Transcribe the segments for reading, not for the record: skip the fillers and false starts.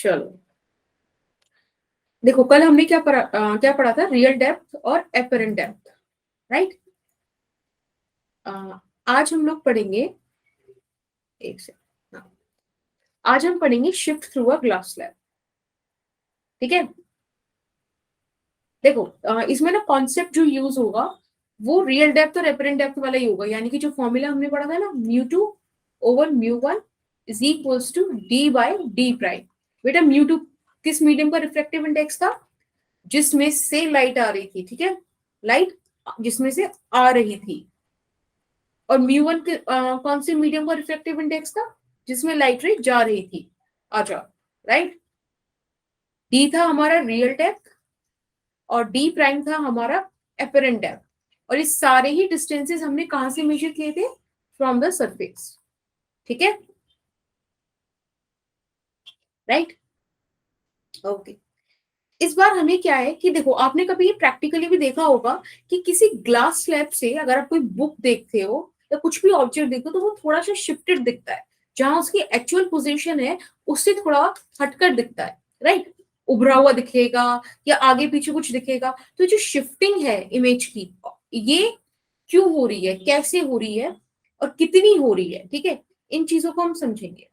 चलो देखो, कल हमने क्या पढ़ा था? रियल डेप्थ और एपरेंट डेप्थ, राइट? आज हम लोग पढ़ेंगे, एक सेकंड, आज हम पढ़ेंगे shift through a glass slab. ठीक है, देखो इसमें ना कॉन्सेप्ट जो यूज होगा वो रियल डेप्थ और एपरेंट डेप्थ वाला ही होगा। यानी कि जो फॉर्मूला हमने पढ़ा था ना, म्यू2 ओवर म्यू1 is equals to D by D prime. बेटा म्यू2 किस मीडियम का रिफ्रैक्टिव इंडेक्स था? जिसमें से लाइट आ रही थी। ठीक है, लाइट जिसमें से आ रही थी। और म्यू1 कौन से मीडियम का रिफ्रैक्टिव इंडेक्स था? जिसमें लाइट रे जा रही थी। अच्छा, राइट। डी था हमारा रियल डेप्थ और डी प्राइम था हमारा एपरेंट डेप्थ। और इस सारे ही डिस्टेंसेस हमने कहां से मेजर किए थे? From the surface. ठीक है, राइट, ओके। इस बार हमें क्या है कि देखो, आपने कभी ये प्रैक्टिकली भी देखा होगा कि किसी ग्लास स्लैब से अगर आप कोई बुक देखते हो या कुछ भी ऑब्जेक्ट देखते हो तो वो थोड़ा सा शिफ्टेड दिखता है। जहां उसकी एक्चुअल पोजीशन है उससे थोड़ा हटकर दिखता है, राइट? उभरा हुआ दिखेगा या आगे पीछे कुछ दिखेगा। तो जो शिफ्टिंग है इमेज की, ये क्यों हो रही है, कैसे हो रही है और कितनी हो रही है, ठीक है, इन चीजों को हम समझेंगे।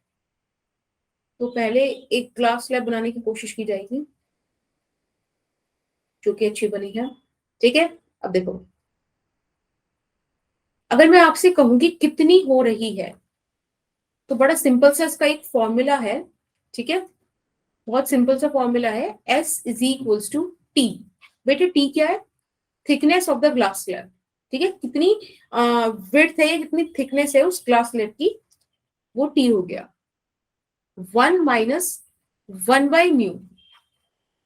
तो पहले एक ग्लास स्लैब बनाने की कोशिश की जाएगी जो कि अच्छी बनी है। ठीक है, अब देखो, अगर मैं आपसे कहूंगी कितनी हो रही है तो बड़ा सिंपल सा इसका एक फॉर्मूला है। ठीक है, बहुत सिंपल सा फॉर्मूला है, S is equals to T. बेटे टी क्या है? Thickness of the glass slab. ठीक है, कितनी विड्थ है, कितनी थिकनेस है उस ग्लास स्लैब की, वो टी हो गया। 1 - 1/μ।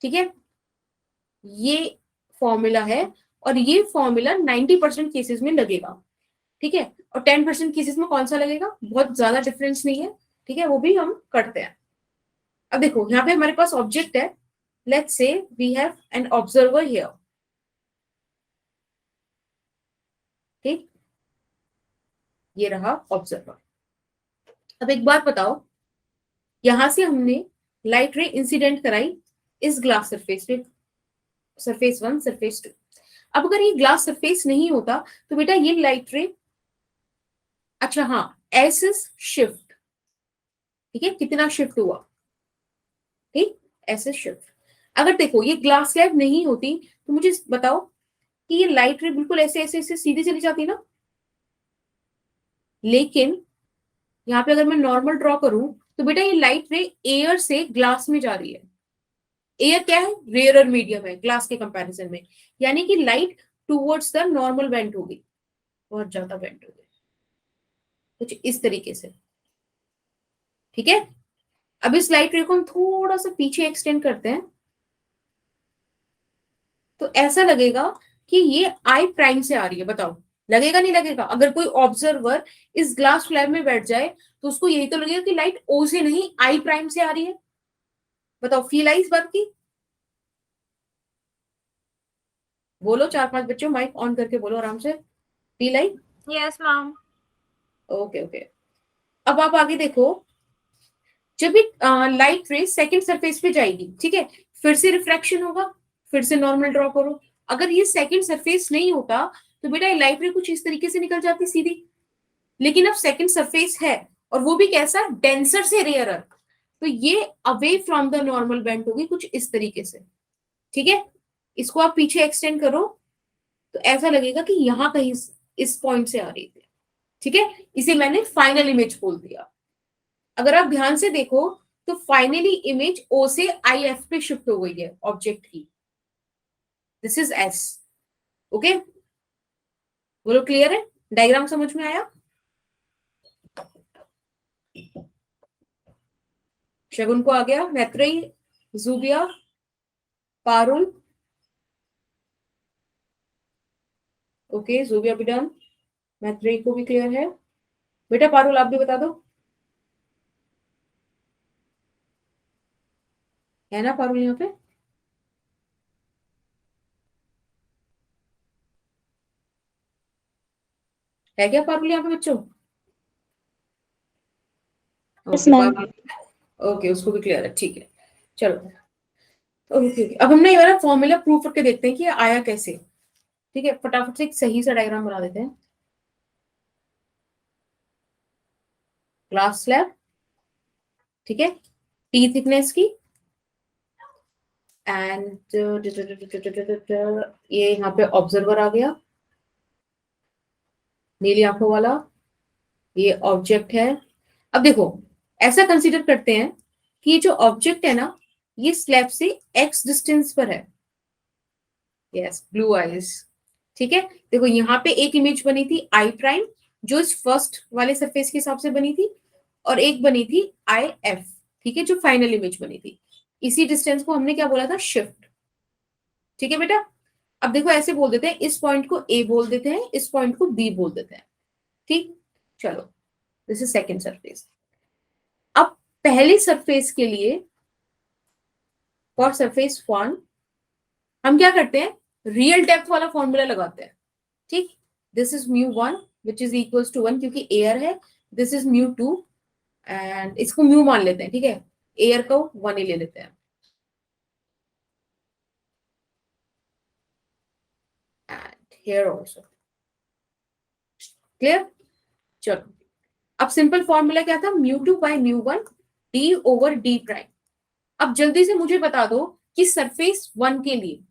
ठीक है, ये फॉर्मूला है और ये फॉर्मूला 90% केसेस में लगेगा। ठीक है, और 10% केसेस में कौन सा लगेगा? बहुत ज्यादा डिफरेंस नहीं है। ठीक है, वो भी हम करते हैं। अब देखो यहाँ पे हमारे पास ऑब्जेक्ट है। Let's say we have an observer here. ठीक, ये रहा ऑब्जर्वर। अब एक बात बताओ, यहां से हमने लाइट रे इंसिडेंट कराई इस ग्लास सरफेस पे, सरफेस 1, सरफेस 2। अब अगर ये ग्लास सरफेस नहीं होता तो बेटा ये लाइट रे, अच्छा हाँ, एस इज शिफ्ट। ठीक है, कितना शिफ्ट हुआ? ठीक, एस इज शिफ्ट। अगर देखो ये ग्लास स्लैब नहीं होती तो मुझे बताओ कि ये लाइट रे बिल्कुल ऐसे ऐसे ऐसे सीधी चली जाती ना। लेकिन यहाँ पे अगर मैं नॉर्मल ड्रॉ करूं तो बेटा ये लाइट रे एयर से ग्लास में जा रही है। एयर क्या है? रेयरर मीडियम है ग्लास के कंपैरिजन में। यानी कि light towards the normal bent होगी, बहुत ज्यादा बेंट होगी, कुछ इस तरीके से। ठीक है, अब इस लाइट रे को हम थोड़ा सा पीछे एक्सटेंड करते हैं तो ऐसा लगेगा कि ये आई प्राइम से आ रही है। बताओ लगेगा नहीं लगेगा? अगर कोई ऑब्जर्वर इस ग्लास स्लैब में बैठ जाए तो उसको यही तो लगेगा कि लाइट ओ से नहीं आई प्राइम से आ रही है। बताओ फील आई इस बात की? बोलो 4-5 बच्चों, माइक ऑन करके बोलो आराम से। Feel I? Yes ma'am. Okay okay. अब आप आगे देखो, जब भी लाइट रे सेकंड सरफेस पे जाएगी, ठीक है, फिर से रिफ्रैक्शन होगा, फिर से नॉर्मल ड्रॉ करो। अगर ये सेकंड सरफेस नहीं होता तो बेटा ये लाइट रे कुछ इस तरीके से निकल जाती सीधी। लेकिन अब सेकंड सरफेस है और वो भी कैसा? डेंसर से रेयरर। तो ये away from the normal bent होगी कुछ इस तरीके से। ठीक है, इसको आप पीछे एक्सटेंड करो तो ऐसा लगेगा कि यहां कहीं इस पॉइंट से आ रही थी। ठीक है, इसे मैंने फाइनल इमेज बोल दिया। अगर आप ध्यान से देखो तो फाइनली इमेज ओ से आई एफ पे शिफ्ट हो गई है ऑब्जेक्ट की। This is S. ओके, बोलो क्लियर है? डायग्राम समझ में आया? शगुन को आ गया? मैत्रेयी, जूबिया, पारुल? ओके, जूबिया भी डन, मैत्रेयी को भी क्लियर है। बेटा पारुल आप भी बता दो, है ना पारुल यहाँ पे? है क्या पारुल यहाँ पे बच्चों? Yes okay ma'am. Parul, okay उसको भी क्लियर है, ठीक है। चलो ओके, अब हम ना ये वाला फॉर्मूला प्रूव करके देखते हैं कि ये आया कैसे। ठीक है, फटाफट से एक सही सा डायग्राम बना देते हैं। ग्लास स्लैब, ठीक है, टी थिकनेस की, एंड ये यहाँ पे ऑब्जर्वर आ गया, नीली आंखों वाला, ये ऑब्जेक्ट है। अब देखो, ऐसा कंसीडर करते हैं कि ये जो ऑब्जेक्ट है ना, ये स्लैब से एक्स डिस्टेंस पर है। Yes, blue eyes. ठीक है, देखो यहाँ पे एक इमेज बनी थी आई प्राइम, जो इस फर्स्ट वाले सरफेस के हिसाब से बनी थी, और एक बनी थी आई एफ, ठीक है, जो फाइनल इमेज बनी थी। इसी डिस्टेंस को हमने क्या बोला था, शिफ्ट। ठीक है बेटा, अब देखो ऐसे बोल देते हैं, इस पॉइंट को ए बोल देते हैं, इस पॉइंट को बी बोल देते हैं। ठीक, चलो, दिस इज सेकेंड सरफेस। अब पहले सरफेस के लिए, फॉर सरफेस वन, हम क्या करते हैं, रियल डेप्थ वाला फॉर्मूला लगाते हैं। ठीक, this is mu one which is equals to one, क्योंकि एयर है। This is mu two, and इसको म्यू मान लेते हैं। ठीक है, एयर को वन ही ले लेते हैं, एंड हेयर ऑल्सो। क्लियर, चलो, अब सिंपल फॉर्मूला क्या था, mu two by mu one D over D prime. अब जल्दी से मुझे बता दो कि सरफेस वन के लिए,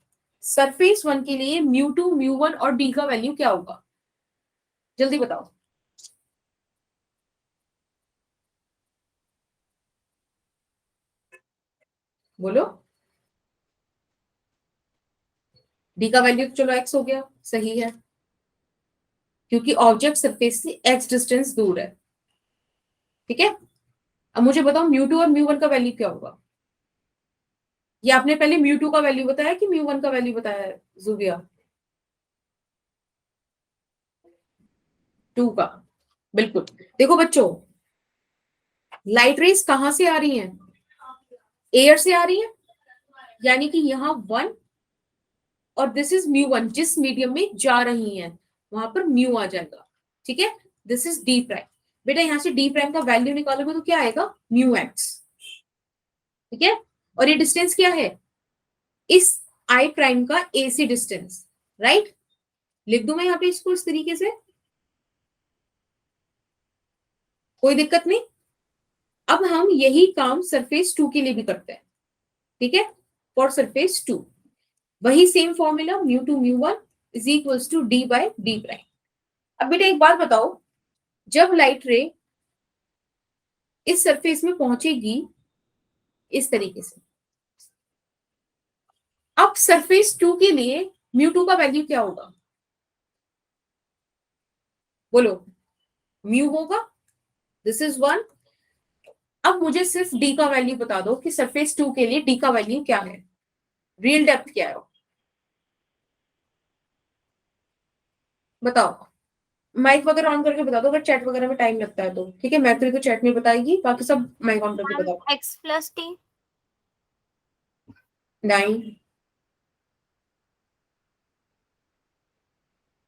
सरफेस वन के लिए म्यू टू म्यू वन और डी का वैल्यू क्या होगा, जल्दी बताओ। बोलो, डी का वैल्यू तो चलो एक्स हो गया, सही है, क्योंकि ऑब्जेक्ट सरफेस से एक्स डिस्टेंस दूर है। ठीक है, अब मुझे बताओ म्यू टू और म्यू वन का वैल्यू क्या होगा। ये आपने पहले म्यू टू का वैल्यू बताया कि म्यू वन का वैल्यू बताया है, जुबिया? टू का, बिल्कुल। देखो बच्चों, लाइट रेस कहां से आ रही हैं, एयर से आ रही है, यानी कि यहाँ वन, और दिस इज म्यू वन, जिस मीडियम में जा रही है वहां पर म्यू आ जाएगा। ठीक है, दिस इज डी प्राइम। बेटा यहाँ से डी प्राइम का वैल्यू निकालोगे तो क्या आएगा, म्यू एक्स। ठीक है, और ये डिस्टेंस क्या है, इस आई प्राइम का ए सी डिस्टेंस, राइट। लिख दूं मैं यहाँ पे इसको इस तरीके से, कोई दिक्कत नहीं। अब हम यही काम सरफेस टू के लिए भी करते हैं। ठीक है, फॉर सरफेस टू, वही same formula, mu two mu one is equals to D by D prime. अब बेटा एक बात बताओ, जब लाइट रे इस सरफेस में पहुंचेगी इस तरीके से, अब सरफेस टू के लिए म्यू टू का वैल्यू क्या होगा, बोलो। म्यू होगा, दिस इज वन। अब मुझे सिर्फ डी का वैल्यू बता दो कि सरफेस टू के लिए डी का वैल्यू क्या है, रियल डेप्थ क्या है, बताओ। माइक वगैरह ऑन करके बता दो, अगर चैट वगैरह में टाइम लगता है तो। ठीक है, मैत्री तो चैट में बताएगी, बाकी सब माइक ऑन करके मैम बताओ। X plus T. नाइन,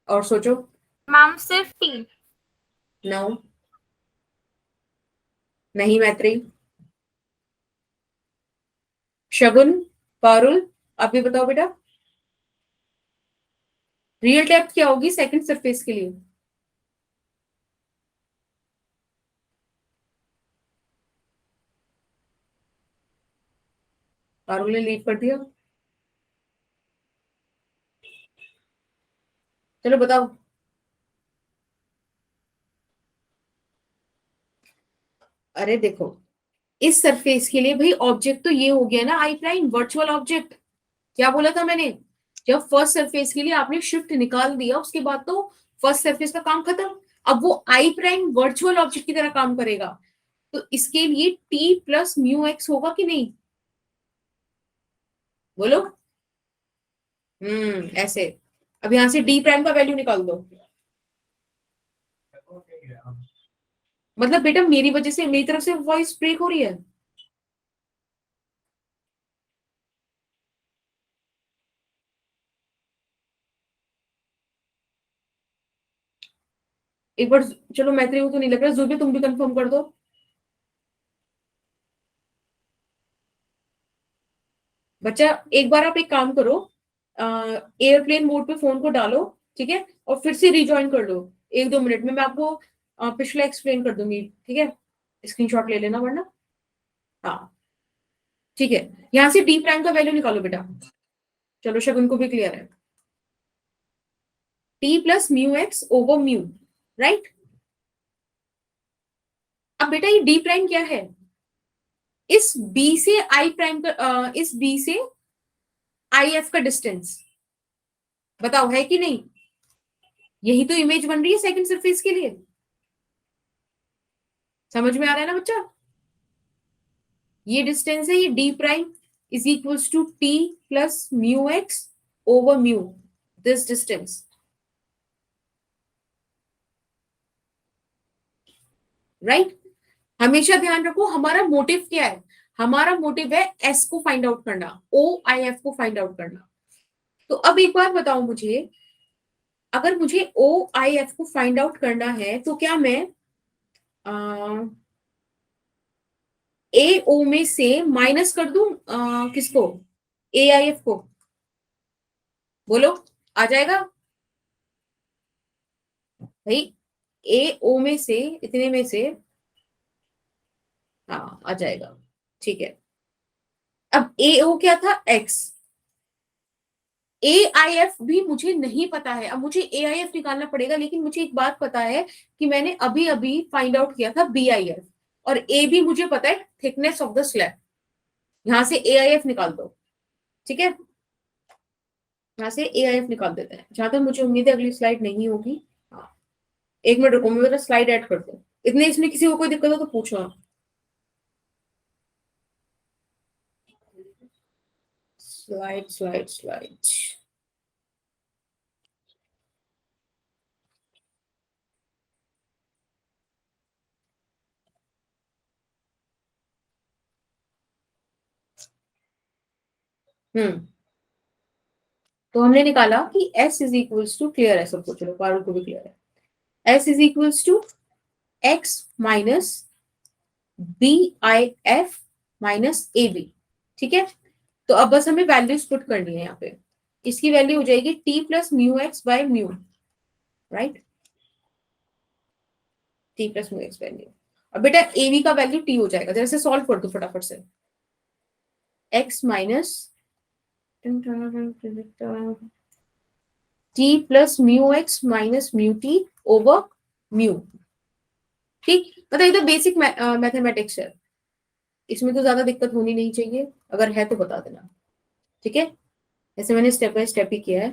और सोचो। मैम सिर्फ टी। नौ, नहीं मैत्री। शगुन, पारुल, आप भी बताओ बेटा, रियल डेप्थ क्या होगी सेकंड सरफेस के लिए। पारुल ने लीव कर दिया, चलो बताओ। अरे देखो, इस सरफेस के लिए भाई ऑब्जेक्ट तो ये हो गया ना आई प्राइम, वर्चुअल ऑब्जेक्ट। क्या बोला था मैंने, जब फर्स्ट सरफेस के लिए आपने शिफ्ट निकाल दिया उसके बाद तो फर्स्ट सरफेस का काम खत्म। अब वो आई प्राइम वर्चुअल ऑब्जेक्ट की तरह काम करेगा, तो इसके लिए टी प्लस म्यू एक्स होगा कि नहीं, बोलो। ऐसे। अब यहां से डी प्राइम का वैल्यू निकाल दो। मतलब बेटा मेरी वजह से, मेरी तरफ से वॉइस ब्रेक हो रही है। एक बार, चलो मैत्री को तो नहीं लग रहा, जुबे तुम भी कंफर्म कर दो। बच्चा एक बार आप एक काम करो, एयरप्लेन मोड पे फोन को डालो, ठीक है, और फिर से रिजॉइन कर लो 1-2 मिनट में। मैं आपको पिछला एक्सप्लेन कर दूंगी, ठीक है, स्क्रीनशॉट ले लेना वरना। हाँ ठीक है, यहाँ से डी प्राइम का वैल्यू निकालो बेटा। चलो शगुन को भी क्लियर है। T plus mu X over mu, right. अब बेटा ये डी प्राइम क्या है? इस बी से आई प्राइम का इस बी से आई एफ का डिस्टेंस, बताओ है कि नहीं? यही तो इमेज बन रही है सेकंड सरफेस के लिए। समझ में आ रहा है ना बच्चा? ये डिस्टेंस है, ये D prime is equals to T plus mu X over mu, this distance, right. हमेशा ध्यान रखो हमारा मोटिव क्या है। हमारा मोटिव है एस को फाइंड आउट करना, ओ आई एफ को फाइंड आउट करना। तो अब एक बार बताओ मुझे, अगर मुझे ओ आई एफ को फाइंड आउट करना है तो क्या मैं ए ओ में से माइनस कर दूं किसको? ए आई एफ को। बोलो, आ जाएगा भाई? ए ओ में से, इतने में से, हाँ आ जाएगा, ठीक है। अब ए ओ क्या था? एक्स। ए आई एफ भी मुझे नहीं पता है, अब मुझे ए आई एफ निकालना पड़ेगा। लेकिन मुझे एक बात पता है कि मैंने अभी अभी फाइंड आउट किया था बी आई एफ, और ए भी मुझे पता है, थिकनेस ऑफ द स्लैब। यहां से ए आई एफ निकाल दो, ठीक है, यहाँ से ए आई एफ निकाल देते हैं। जहां तक मुझे उम्मीद है अगली स्लाइड नहीं होगी। हाँ, 1 मिनट रुको, मैं जरा स्लाइड ऐड कर दूं। इतने इसमें किसी को कोई दिक्कत हो तो पूछो आप। Slide slide slide. हम्म, तो हमने निकाला कि s is equals to, clear है सबको? चलो पारुल को भी क्लियर है। s is equals to x minus B I F minus A B, ठीक है। तो अब बस हमें वैल्यूज पुट करनी है यहाँ पे। इसकी वैल्यू हो जाएगी T plus mu x by mu, right, T plus mu x by mu. अब बेटा ए बी का वैल्यू टी हो जाएगा, जैसे सॉल्व कर दो फटाफट से। x minus T plus mu x minus mu T over mu, ठीक। मतलब ये तो बेसिक मैथमेटिक्स है, इसमें तो ज्यादा दिक्कत होनी नहीं चाहिए, अगर है तो बता देना, ठीक है। ऐसे मैंने स्टेप बाय स्टेप ही किया है।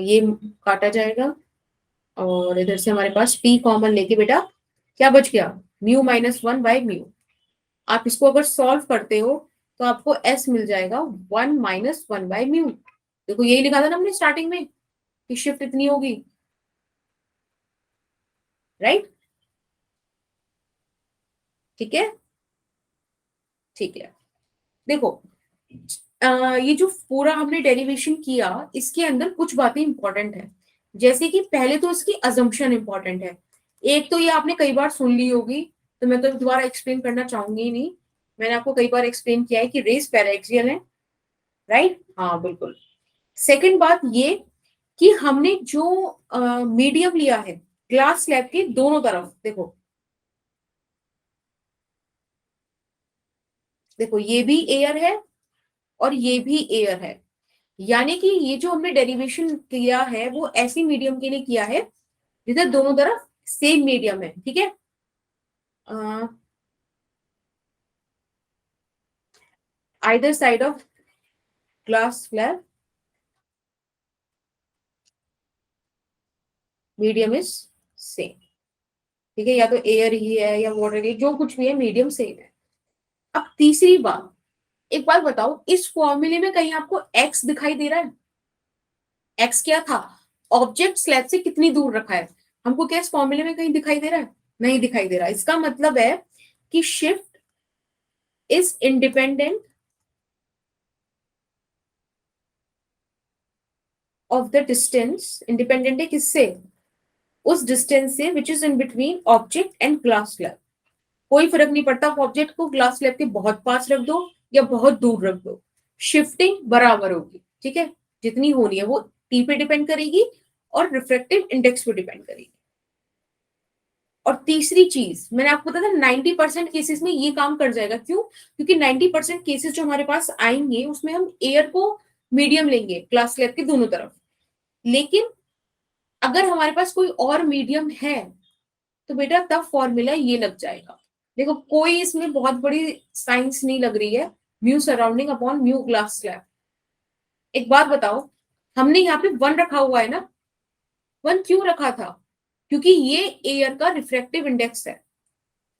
ये काटा जाएगा और इधर से हमारे पास टी कॉमन लेके बेटा क्या बच गया? Mu minus 1 by mu. आप इसको अगर सॉल्व करते हो तो आपको एस मिल जाएगा 1 माइनस 1 बाय म्यू। देखो यही लिखा था ना हमने स्टार्टिंग में कि शिफ्ट इतनी होगी, राइट, ठीक है, ठीक है। देखो ये जो पूरा हमने डेरिवेशन किया, इसके अंदर कुछ बातें इंपॉर्टेंट है। जैसे कि पहले तो इसकी अजम्पशन इंपॉर्टेंट है। एक तो ये आपने कई बार सुन ली होगी, तो मैं तो दोबारा एक्सप्लेन करना चाहूंगी ही नहीं। मैंने आपको कई बार एक्सप्लेन किया है कि रेस पैराक्सियल है, राइट, हाँ बिल्कुल। सेकंड बात ये कि हमने जो मीडियम लिया है ग्लास स्लैब के दोनों तरफ, देखो देखो ये भी एयर है और ये भी एयर है। यानी कि ये जो हमने डेरिवेशन किया है वो ऐसी मीडियम के लिए किया है जिधर दोनों तरफ सेम मीडियम है, ठीक है। Either side of glass slab medium is same, ठीक है, या तो एयर ही है या वाटर ही, जो कुछ भी है मीडियम सेम है। अब तीसरी बात, एक बात बताओ, इस फॉर्मूले में कहीं आपको एक्स दिखाई दे रहा है? एक्स क्या था? ऑब्जेक्ट स्लैब से कितनी दूर रखा है, हमको क्या इस फॉर्मूले में कहीं दिखाई दे रहा है? नहीं दिखाई दे रहा। इसका मतलब है कि shift is independent of the distance. Independent है किससे? उस डिस्टेंस से which is in between object and glass slab. कोई फर्क नहीं पड़ता, ऑब्जेक्ट को ग्लास स्लैब के बहुत पास रख दो या बहुत दूर रख दो, शिफ्टिंग बराबर होगी, ठीक है, जितनी होनी है वो टी पे डिपेंड करेगी और रिफ्रैक्टिव इंडेक्स पे डिपेंड करेगी। और तीसरी चीज मैंने आपको बताया था 90% केसेस में ये काम कर जाएगा, क्यों? क्योंकि 90% केसेस जो हमारे पास आएंगे उसमें हम एयर को मीडियम लेंगे ग्लास स्लैब के दोनों तरफ। लेकिन अगर हमारे पास कोई और मीडियम है तो बेटा तब फॉर्मूला ये लग जाएगा। देखो कोई इसमें बहुत बड़ी साइंस नहीं लग रही है, mu surrounding upon mu glass slab. एक बात बताओ, हमने यहाँ पे 1 रखा हुआ है ना, 1 क्यों रखा था? क्योंकि ये एयर का रिफ्रैक्टिव इंडेक्स है,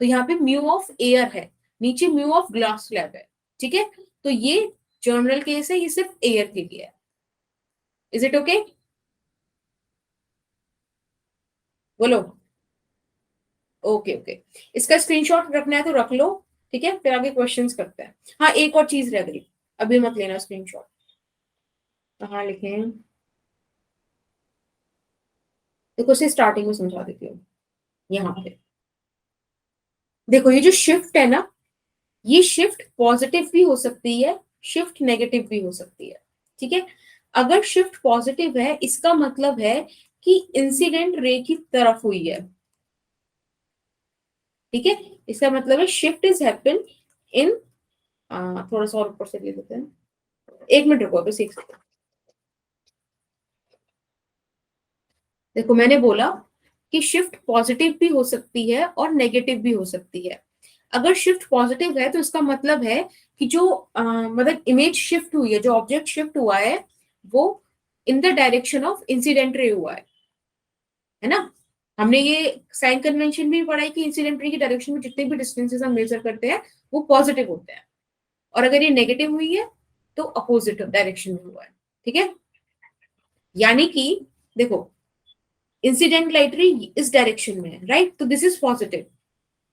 तो यहाँ पे म्यू ऑफ एयर है, नीचे म्यू ऑफ ग्लास स्लैब है, ठीक है। तो ये जनरल केस है, ये सिर्फ एयर के लिए है। Is it okay? बोलो। ओके ओके, इसका स्क्रीनशॉट रखना है तो रख लो, ठीक है, फिर आगे क्वेश्चंस करते हैं। हाँ एक और चीज रह गई, अभी मत लेना स्क्रीनशॉट। कहाँ लिखें? देखो इसे स्टार्टिंग में समझा देती हूँ। यहाँ पे देखो ये जो शिफ्ट है ना, ये शिफ्ट पॉजिटिव भी हो सकती है, शिफ्ट नेगेटिव भी हो सकती है, ठीक है। अगर शिफ्ट पॉजिटिव है इसका मतलब है कि इंसिडेंट रे की तरफ हुई है, ठीक है। इसका मतलब है शिफ्ट इज हैपन इन, थोड़ा सा और ऊपर से ले लेते हैं, 1 मिनट रुको बस 1 सेकंड। देखो मैंने बोला कि शिफ्ट पॉजिटिव भी हो सकती है और नेगेटिव भी हो सकती है। अगर शिफ्ट पॉजिटिव है तो इसका मतलब है कि जो मतलब इमेज शिफ्ट हुई है, जो ऑब्जेक्ट शिफ्ट हुआ है वो in the direction of incident ray हुआ है ना। हमने ये साइन कन्वेंशन भी पढ़ा है कि इंसिडेंट रे की डायरेक्शन में जितने भी डिस्टेंसेस हम मेजर करते हैं वो पॉजिटिव होते हैं, और अगर ये नेगेटिव हुई है तो अपोजिट डायरेक्शन में हुआ है, ठीक है। यानी कि देखो इंसिडेंट लाइट रे इस डायरेक्शन में है, राइट, तो this is positive.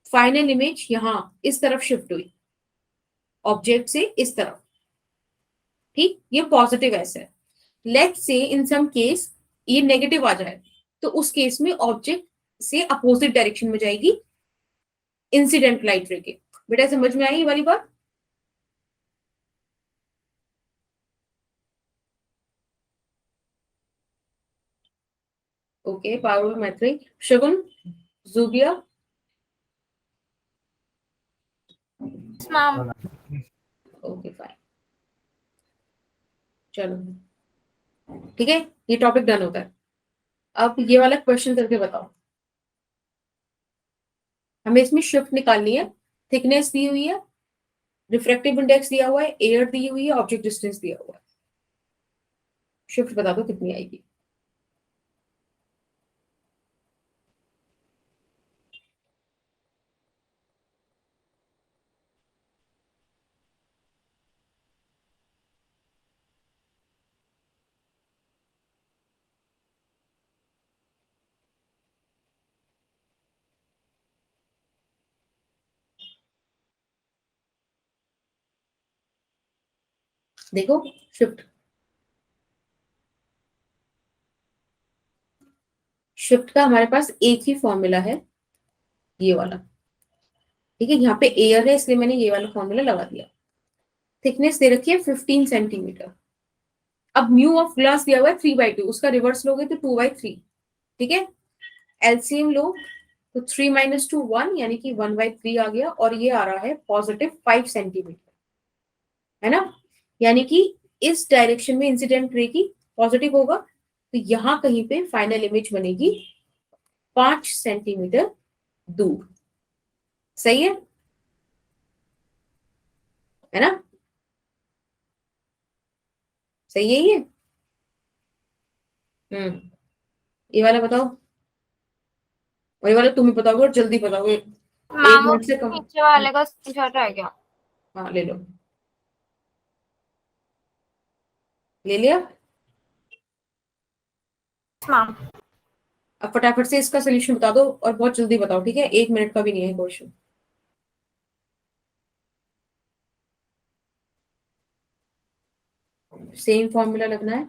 Final image यहाँ इस तरफ शिफ्ट हुई, ऑब्जेक्ट से इस तरफ, ठीक, ये पॉजिटिव ऐसे है। लेट्स से इन सम केस ये नेगेटिव आ जाए, तो उस केस में ऑब्जेक्ट से अपोजिट डायरेक्शन में जाएगी इंसिडेंट लाइट रे के। बेटा समझ में आई ये वाली बात? Okay Parul, Maitri, Shagun, Zubia, Yes, ma'am. Okay fine, चलो ठीक है, ये टॉपिक डन होता है। अब ये वाला क्वेश्चन करके बताओ, हमें इसमें शिफ्ट निकालनी है, थिकनेस दी हुई है, रिफ्रैक्टिव इंडेक्स दिया हुआ है, एयर दी हुई है, ऑब्जेक्ट डिस्टेंस दिया हुआ है, शिफ्ट बता दो कितनी आएगी। देखो शिफ्ट, शिफ्ट का हमारे पास एक ही फॉर्मूला है, ये वाला, ठीक है। यहाँ पे एयर है इसलिए मैंने ये वाला फॉर्मूला लगा दिया। थिकनेस दे रखी है 15 सेंटीमीटर। अब म्यू ऑफ ग्लास दिया हुआ है 3/2, उसका रिवर्स लोगे तो 2/3, ठीक है। एलसीएम लो तो 3 - 2 1, यानी कि 1/3 आ गया, और ये आ रहा है +5 सेंटीमीटर, है ना। यानी कि इस डायरेक्शन में इंसिडेंट रे की पॉजिटिव होगा, तो यहाँ कहीं पे फाइनल इमेज बनेगी 5 सेंटीमीटर दूर, सही है ना, सही है ये। हम्म, ये वाला बताओ, और ये वाला तुम ही बताओगे और जल्दी बताओगे, एक मैम वो मिनट से कम। नीचे वाले का स्क्रीनशॉट रह गया। हाँ ले लो, ले लिया। Yes, ma'am. अब फटाफट से इसका सोल्यूशन बता दो और बहुत जल्दी बताओ, ठीक है, 1 मिनट का भी नहीं है क्वेश्चन। सेम फॉर्मूला लगना है।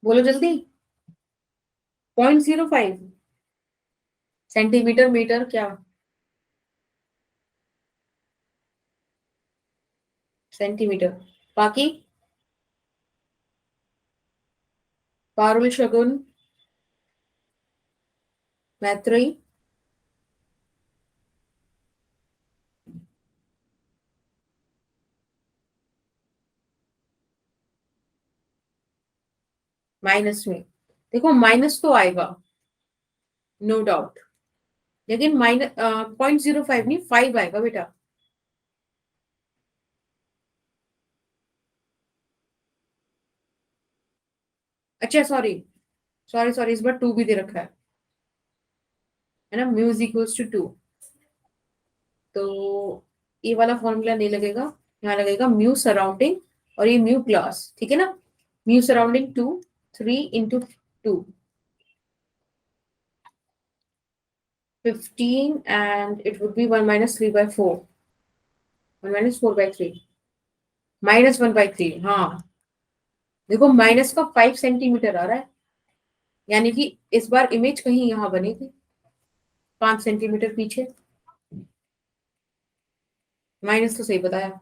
बोलो जल्दी। 0.05 सेंटीमीटर, मीटर, क्या? सेंटीमीटर। बाकी पारुल, शगुन, मैत्रेयी, माइनस में। देखो माइनस तो आएगा, नो डाउट, लेकिन माइनस 0.05 नहीं, 5 आएगा बेटा। अच्छा सॉरी, सॉरी सॉरी, इस बार 2 भी दे रखा है ना, म्यू इज इक्वल्स टू 2। तो ये वाला फॉर्मूला नहीं लगेगा, यहाँ लगेगा म्यू सराउंडिंग और ये म्यू क्लास, ठीक है ना। Mu surrounding 2, 3 into 2, 15, and it would be 1 minus 3 by 4, 1 minus 4 by 3, minus 1 by 3। हाँ देखो माइनस का 5 सेंटीमीटर आ रहा है, यानी कि इस बार इमेज कहीं यहाँ बनी थी 5 सेंटीमीटर पीछे। माइनस तो सही बताया।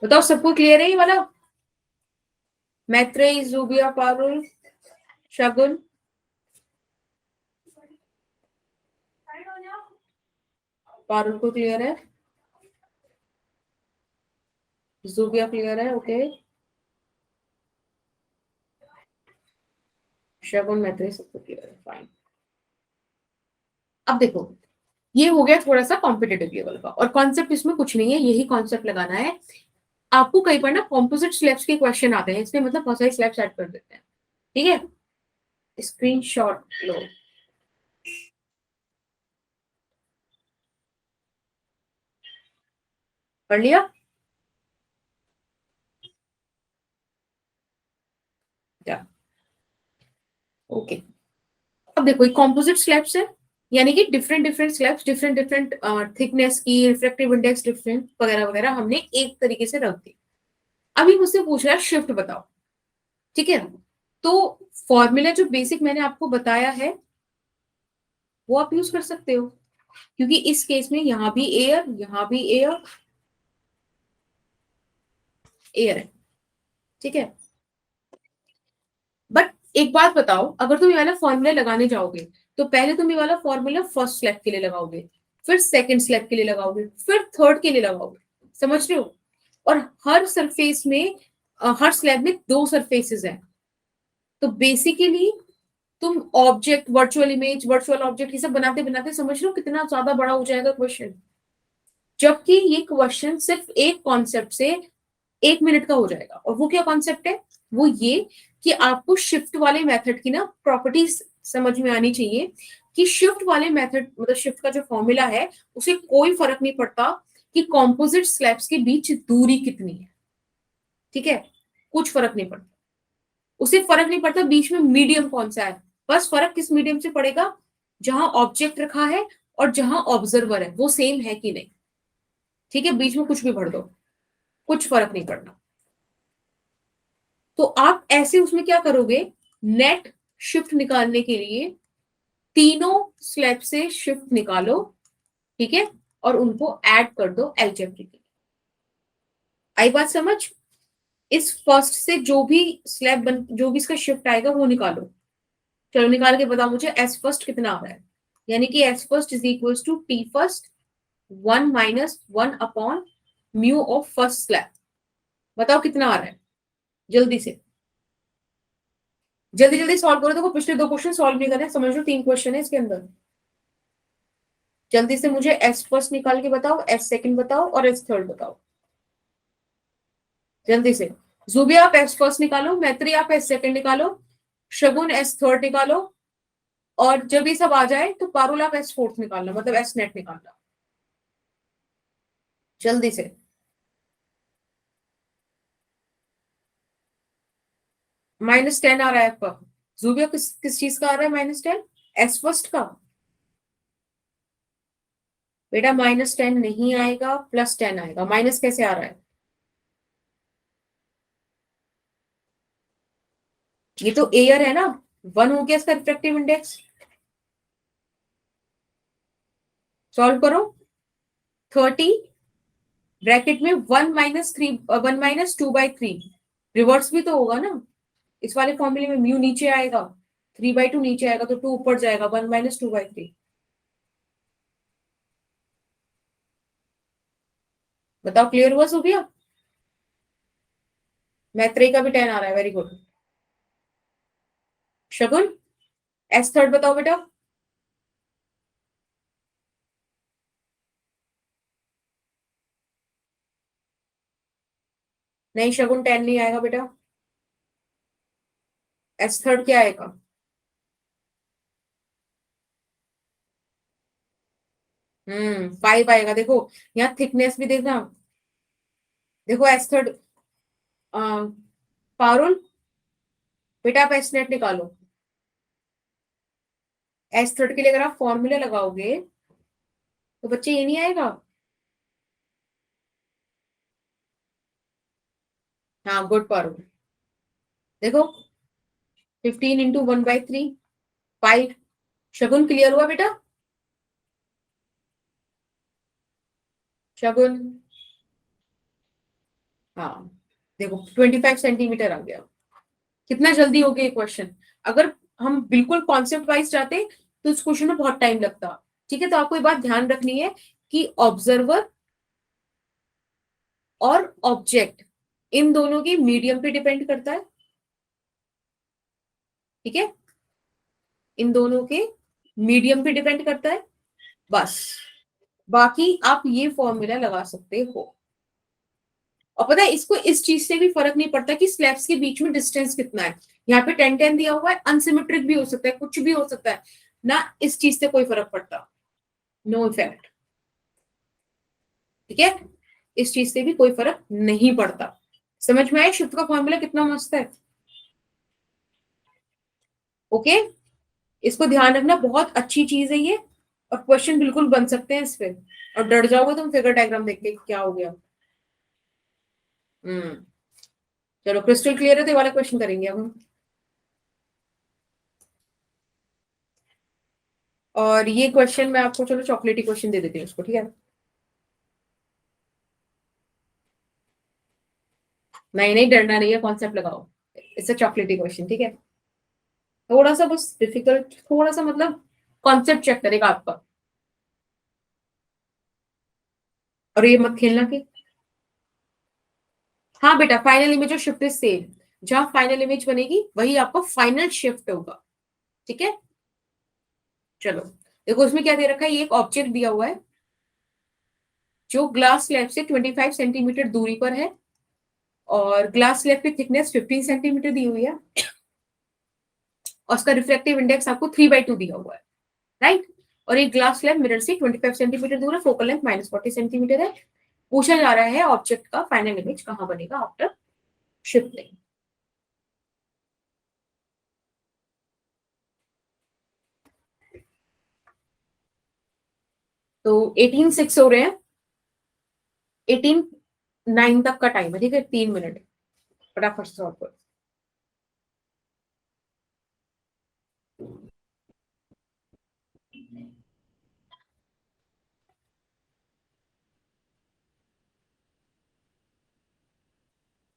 बताओ सबको क्लियर है ये वाला? मैत्रेयी, जूबिया, पारुल, शगुन, पारुल को क्लियर है, जूबिया क्लियर है, ओके। शगुन, मैत्रेयी सबको क्लियर है, फाइन। अब देखो ये हो गया थोड़ा सा कॉम्पिटेटिव लेवल का, और कॉन्सेप्ट इसमें कुछ नहीं है, यही कॉन्सेप्ट लगाना है आपको। कहीं पर ना कॉम्पोजिट स्लैब्स के क्वेश्चन आते हैं, इसमें मतलब बहुत सारे स्लैब्स ऐड कर देते हैं, ठीक है। स्क्रीनशॉट लो। पढ़ लिया क्या? ओके। अब देखो ये कॉम्पोजिट स्लैब्स है, यानी कि different different slabs, different different thickness की, रिफ्रैक्टिव इंडेक्स डिफरेंट वगैरह वगैरह हमने एक तरीके से रख दी। अभी मुझसे पूछ रहा है शिफ्ट बताओ, ठीक है। तो फॉर्मूला जो बेसिक मैंने आपको बताया है वो आप यूज कर सकते हो, क्योंकि इस केस में यहाँ भी एयर, यहाँ भी एयर, एयर है, ठीक है। बट एक बात बताओ, अगर तुम ये वाला फॉर्मूला लगाने जाओगे तो पहले तुम ये वाला फॉर्मूला फर्स्ट स्लैब के लिए लगाओगे, फिर सेकंड स्लैब के लिए लगाओगे, फिर थर्ड के लिए लगाओगे, समझ रहे हो। और हर सरफेस में हर स्लैब में 2 सरफेसेस हैं, तो बेसिकली तुम object, virtual image, virtual object ये सब बनाते बनाते समझ रहे हो कितना ज्यादा बड़ा हो जाएगा क्वेश्चन। जबकि ये क्वेश्चन सिर्फ एक कॉन्सेप्ट से 1 मिनट का हो जाएगा, और वो क्या कॉन्सेप्ट है? वो ये कि आपको शिफ्ट वाले मेथड की ना प्रॉपर्टीज समझ में आनी चाहिए, कि शिफ्ट वाले मेथड मतलब शिफ्ट का जो फॉर्मूला है उसे कोई फर्क नहीं पड़ता कि कॉम्पोजिट स्लैब्स के बीच दूरी कितनी है, ठीक है, कुछ फर्क नहीं पड़ता। उसे फर्क नहीं पड़ता बीच में मीडियम कौन सा है, बस फर्क किस मीडियम से पड़ेगा, जहां ऑब्जेक्ट रखा है और जहां ऑब्जर्वर है वो सेम है कि नहीं, ठीक है। बीच में कुछ भी भर दो, कुछ फर्क नहीं पड़ना। तो आप ऐसे उसमें क्या करोगे, नेट शिफ्ट निकालने के लिए तीनों स्लैब से शिफ्ट निकालो, ठीक है, और उनको ऐड कर दो एल्जेब्रिकली। आई बात समझ? इस फर्स्ट से जो भी स्लैब बन, जो भी इसका शिफ्ट आएगा वो निकालो। चलो निकाल के बताओ मुझे एस फर्स्ट कितना आ रहा है, यानी कि S first is equals to T first 1 minus 1 upon mu of first slab. बताओ कितना आ रहा है, जल्दी से, जल्दी जल्दी सॉल्व करो। देखो पिछले 2 क्वेश्चन सॉल्व नहीं करने, समझ लो 3 क्वेश्चन है इसके अंदर। जल्दी से मुझे एस फर्स्ट निकाल के बताओ, एस सेकंड बताओ और एस थर्ड बताओ, जल्दी से। जूबिया आप एस फर्स्ट निकालो, मैत्री आप एस सेकंड निकालो, शगुन एस थर्ड निकालो, और जब ये सब आ जाए तो पारुल आप एस फोर्थ निकालना, मतलब एस नेट निकालना, जल्दी से। -10 आ रहा है आपका। जूबिया किस किस चीज का आ रहा है -10? एस फर्स्ट का। बेटा -10 नहीं आएगा, +10 आएगा। माइनस कैसे आ रहा है? ये तो एयर है ना, 1 हो गया इसका रिफ्रैक्टिव इंडेक्स। सॉल्व करो। 30 ब्रैकेट में 1 - 3 1 - 2/3, रिवर्स भी तो होगा ना। इस वाले फॉर्मूले में म्यू नीचे आएगा, 3/2 नीचे आएगा, तो 2 ऊपर जाएगा, 1 - 2/3। बताओ क्लियर हुआ हो गया। मैत्रेय का भी 10 आ रहा है, वेरी गुड। शगुन, एस थर्ड बताओ बेटा। नहीं शगुन, 10 नहीं आएगा बेटा। एस थर्ड क्या आएगा? हम्म, 5 आएगा। देखो यहाँ थिकनेस भी देखना। देखो एस थर्ड, पारुल बेटा आप एस नेट निकालो। एस थर्ड के लिए अगर आप फॉर्मूला लगाओगे तो बच्चे ये नहीं आएगा। हाँ गुड पारुल। देखो 15 × 1/3, 5। शगुन क्लियर हुआ बेटा? शगुन, हाँ देखो 25 सेंटीमीटर आ गया। कितना जल्दी हो गया ये क्वेश्चन। अगर हम बिल्कुल कॉन्सेप्ट वाइज जाते तो इस क्वेश्चन में बहुत टाइम लगता। ठीक है, तो आपको ये बात ध्यान रखनी है कि ऑब्जर्वर और ऑब्जेक्ट इन दोनों की मीडियम पे डिपेंड करता है। ठीक है, इन दोनों के मीडियम पे डिपेंड करता है, बस। बाकी आप ये फॉर्मूला लगा सकते हो। और पता है इसको इस चीज से भी फर्क नहीं पड़ता कि स्लैब्स के बीच में डिस्टेंस कितना है। यहाँ पे 10 10 दिया हुआ है, अनसिमेट्रिक भी हो सकता है, कुछ भी हो सकता है ना, इस चीज से कोई फर्क पड़ता। No effect. ठीक है, इस चीज से भी कोई फर्क नहीं पड़ता। समझ में आया शिफ्ट का फॉर्मूला कितना मस्त है। ओके, इसको ध्यान रखना, बहुत अच्छी चीज है ये। और क्वेश्चन बिल्कुल बन सकते हैं इस पे। और डर जाओगे तुम फिगर डायग्राम देख के क्या हो गया। हम्म, चलो क्रिस्टल क्लियर है तो ये वाला क्वेश्चन करेंगे अब हम। और ये क्वेश्चन मैं आपको, चलो चॉकलेटी क्वेश्चन दे देती हूँ उसको, ठीक है। नहीं नहीं, डरना नहीं है, कॉन्सेप्ट लगाओ। इट्स अ चॉकलेटी क्वेश्चन, ठीक है। थोड़ा सा बस डिफिकल्ट, थोड़ा सा मतलब कॉन्सेप्ट चेक करेगा आपका। और ये मत खेलना कि, हाँ बेटा फाइनल इमेज और शिफ्ट इज सेम। जहां फाइनल इमेज बनेगी वही आपका फाइनल शिफ्ट होगा। ठीक है, चलो देखो उसमें क्या दे रखा है, ये एक ऑब्जेक्ट दिया हुआ है जो ग्लास स्लैब से 25 सेंटीमीटर दूरी पर है। और ग्लास स्लैब की थिकनेस 15 सेंटीमीटर दी हुई है। और उसका रिफ्लेक्टिव इंडेक्स आपको 3/2 दिया हुआ है, राइट। और एक ग्लास स्लैब मिरर से 25 सेंटीमीटर दूर है, फोकल लेंथ -40 सेंटीमीटर है। पूछा जा रहा है ऑब्जेक्ट का फाइनल इमेज कहाँ बनेगा आफ्टर शिफ्टिंग। तो 18:06 हो रहे हैं, 18:09 तक का टाइम है, ठीक है, 3 मिनट। फटाफट से सॉल्व करो।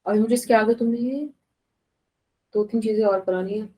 अभी मुझे इसके आगे तुम्हें 2 3 चीजें और करानी है।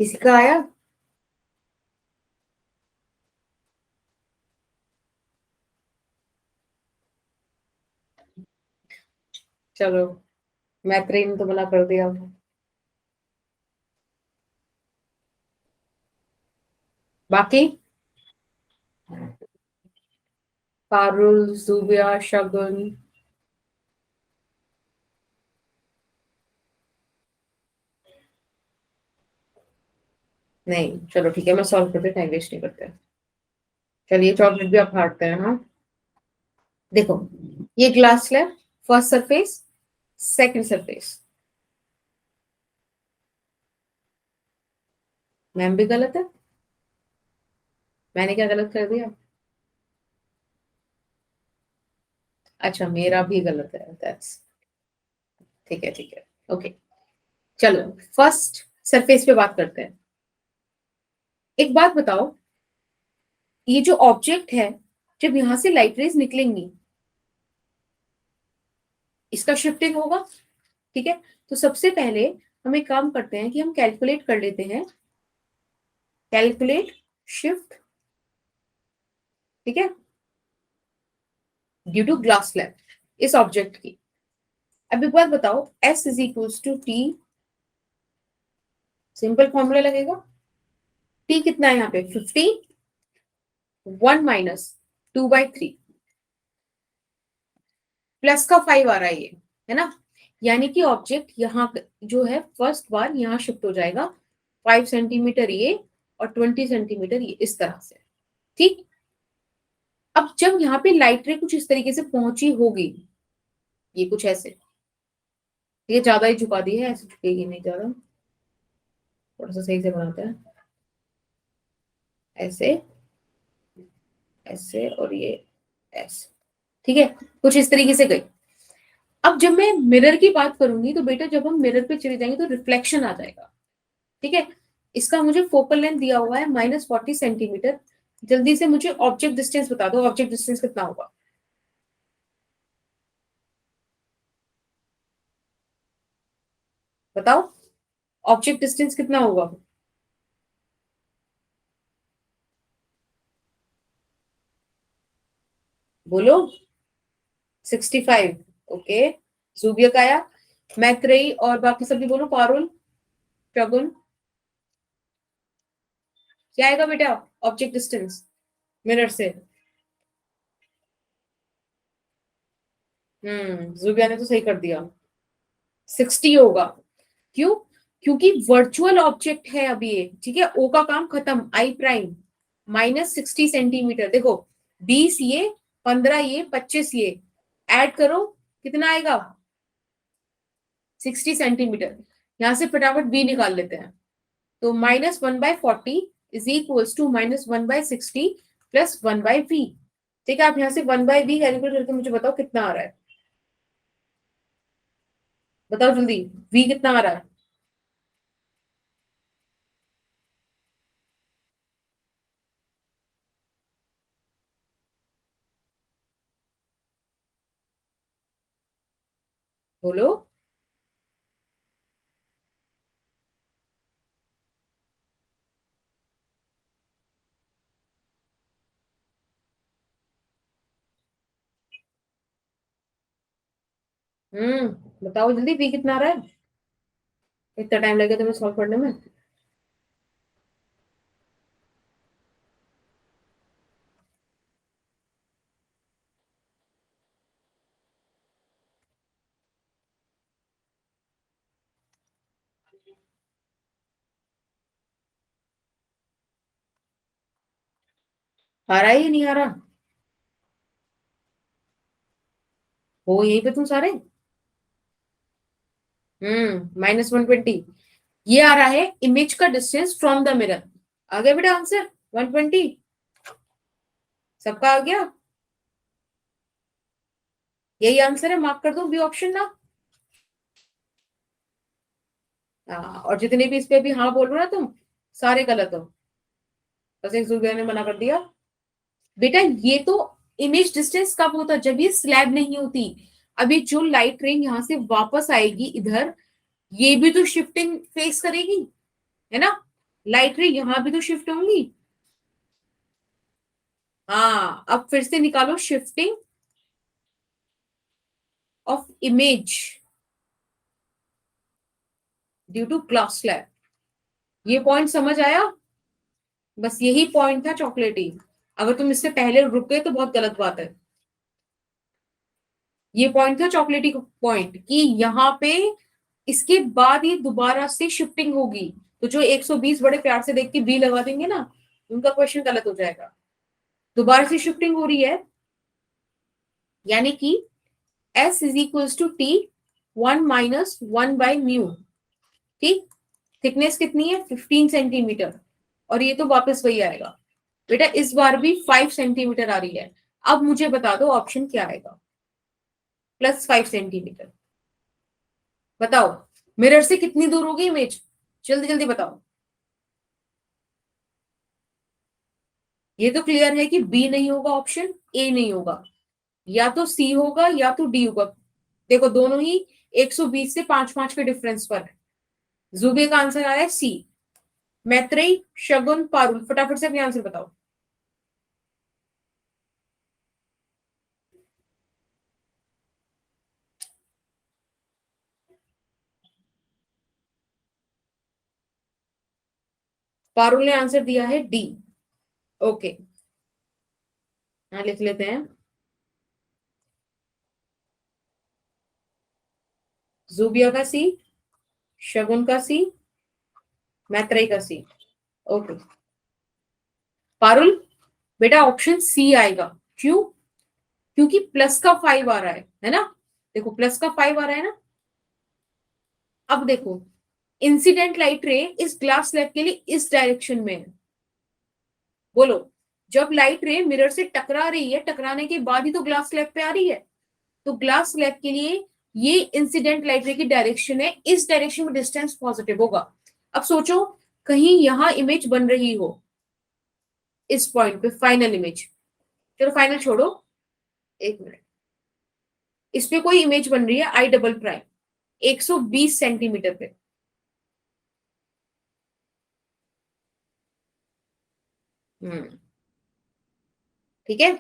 किसी का आया? चलो, मैत्रेयी ने तो मना कर दिया। बाकी पारुल, जुबिया, शगुन। नहीं, चलो ठीक है, मैं सॉल्व करते, टाइम वेस्ट नहीं करते। चलिए, चॉकलेट भी आप काटते हैं। हाँ, देखो, ये glass slab, first surface, second surface. Ma'am भी गलत है? मैंने क्या गलत कर दिया? अच्छा, मेरा भी गलत है, दैट्स ठीक है, ठीक है, ओके। चलो, फर्स्ट सरफेस पे बात करते हैं। एक बात बताओ, ये जो ऑब्जेक्ट है, जब यहां से लाइट रेज निकलेंगी, इसका शिफ्टिंग होगा, ठीक है। तो सबसे पहले हम एक काम करते हैं कि हम कैलकुलेट कर लेते हैं, कैलकुलेट शिफ्ट, ठीक है, ड्यू टू ग्लास स्लैब, इस ऑब्जेक्ट की। अब एक बात बताओ, S is equals to T, simple formula लगेगा। टी कितना है यहाँ पे? 50, 1 माइनस 2/3, प्लस का 5 आ रहा है ये, है ना। यानी कि ऑब्जेक्ट यहाँ जो है फर्स्ट बार यहाँ शिफ्ट हो जाएगा, 5 सेंटीमीटर ये और 20 सेंटीमीटर ये, इस तरह से, ठीक। अब जब यहाँ पे लाइट रे कुछ इस तरीके से पहुंची होगी, ये कुछ ऐसे, ये ज्यादा ही झुका दी है, ऐसे झुकेगी नहीं ज्यादा, थोड़ा सा सही से बनाते हैं, ऐसे, ऐसे और ये ऐसे, ठीक है, कुछ इस तरीके से गई। अब जब मैं मिरर की बात करूंगी तो बेटा, जब हम मिरर पे चले जाएंगे तो रिफ्लेक्शन आ जाएगा, ठीक है। इसका मुझे फोकल लेंथ दिया हुआ है -40 सेंटीमीटर। जल्दी से मुझे ऑब्जेक्ट डिस्टेंस बता दो, ऑब्जेक्ट डिस्टेंस कितना होगा? बताओ, ऑब्जेक्ट डिस्टेंस कितना होगा? बोलो। 65, ओके। जूबिया का आया। मैत्रेयी और बाकी सभी बोलो, पारुल, शगुन, क्या आएगा बेटा ऑब्जेक्ट डिस्टेंस मिरर से? जूबिया ने तो सही कर दिया, 60 होगा। क्यों? क्योंकि वर्चुअल ऑब्जेक्ट है अभी ये, ठीक है। ओ का काम खत्म, आई प्राइम, -60 सेंटीमीटर। देखो, 20 ये, 15 ये, 25 ये, ऐड करो, कितना आएगा? 60 सेंटीमीटर। यहां से फटाफट बी निकाल लेते हैं। तो -1/40 is equals to -1/60 plus 1/v। ठीक है, आप यहाँ से 1/v कैलकुलेट करके मुझे बताओ कितना आ रहा है। बताओ जल्दी, v कितना आ रहा है? बोलो। बताओ जल्दी, v कितना आ रहा है? इतना टाइम लगेगा तुम्हें सॉल्व करने में? आ रहा है या नहीं आ रहा? हो यहीं पे तुम सारे। -120, ये आ रहा है इमेज का डिस्टेंस फ्रॉम द मिरर। आ गया बेटा आंसर 120? सबका आ गया? यही आंसर है, मार्क कर दो बी ऑप्शन ना। और जितने भी इस पे भी हाँ बोल रहे हो ना तुम, सारे गलत हो। बस एक जुबैर ने मना कर दिया। बेटा, ये तो इमेज डिस्टेंस कब होता? जब ये स्लैब नहीं होती। अभी जो लाइट रेन यहाँ से वापस आएगी इधर, ये भी तो शिफ्टिंग फेस करेगी, है ना। लाइट रे यहां भी तो शिफ्ट होंगी। हाँ, अब फिर से निकालो shifting of image due to glass slab. ये पॉइंट समझ आया? बस यही पॉइंट था चॉकलेटी। अगर तुम इससे पहले रुक गए तो बहुत गलत बात है। ये पॉइंट था चॉकलेटी पॉइंट कि यहाँ पे इसके बाद ये दोबारा से शिफ्टिंग होगी। तो जो 120 बड़े प्यार से देख के बी लगा देंगे ना, उनका क्वेश्चन गलत हो जाएगा। दोबारा से शिफ्टिंग हो रही है, यानी कि S is equal to T 1 - 1/μ। ठीक, थिकनेस कितनी है 15 सेंटीमीटर, और ये तो वापस वही आएगा। बेटा इस बार भी 5 सेंटीमीटर आ रही है। अब मुझे बता दो ऑप्शन क्या आएगा। +5 सेंटीमीटर। बताओ मिरर से कितनी दूर होगी इमेज, जल्दी जल्दी बताओ। ये तो क्लियर है कि बी नहीं होगा, ऑप्शन ए नहीं होगा, या तो सी होगा या तो डी होगा। देखो दोनों ही 120 से 5-5 के डिफरेंस पर है। जुबे का आंसर आया है सी। मैत्रेयी, शगुन, पारुल, फटाफट से अपने आंसर बताओ। पारुल ने आंसर दिया है डी। ओके, यहां लिख लेते हैं। जूबिया का सी, शगुन का सी, मैत्रेयी का सी। ओके पारुल, बेटा ऑप्शन सी आएगा। क्यों? क्योंकि प्लस का 5 आ रहा है ना। देखो प्लस का 5 आ रहा है ना। अब देखो इंसिडेंट लाइट रे इस ग्लास स्लैब के लिए इस डायरेक्शन में है। बोलो, जब लाइट रे मिरर से टकरा रही है, टकराने के बाद ही तो ग्लास स्लैब पे आ रही है। तो ग्लास स्लैब के लिए ये इंसिडेंट लाइट रे की डायरेक्शन है, इस डायरेक्शन में डिस्टेंस पॉजिटिव होगा। अब सोचो कहीं यहां इमेज बन रही हो, इस पॉइंट पे फाइनल इमेज। चलो फाइनल छोड़ो, एक मिनट। इस पे कोई इमेज बन रही है आई डबल प्राइम 120 सेंटीमीटर पे। ठीक है,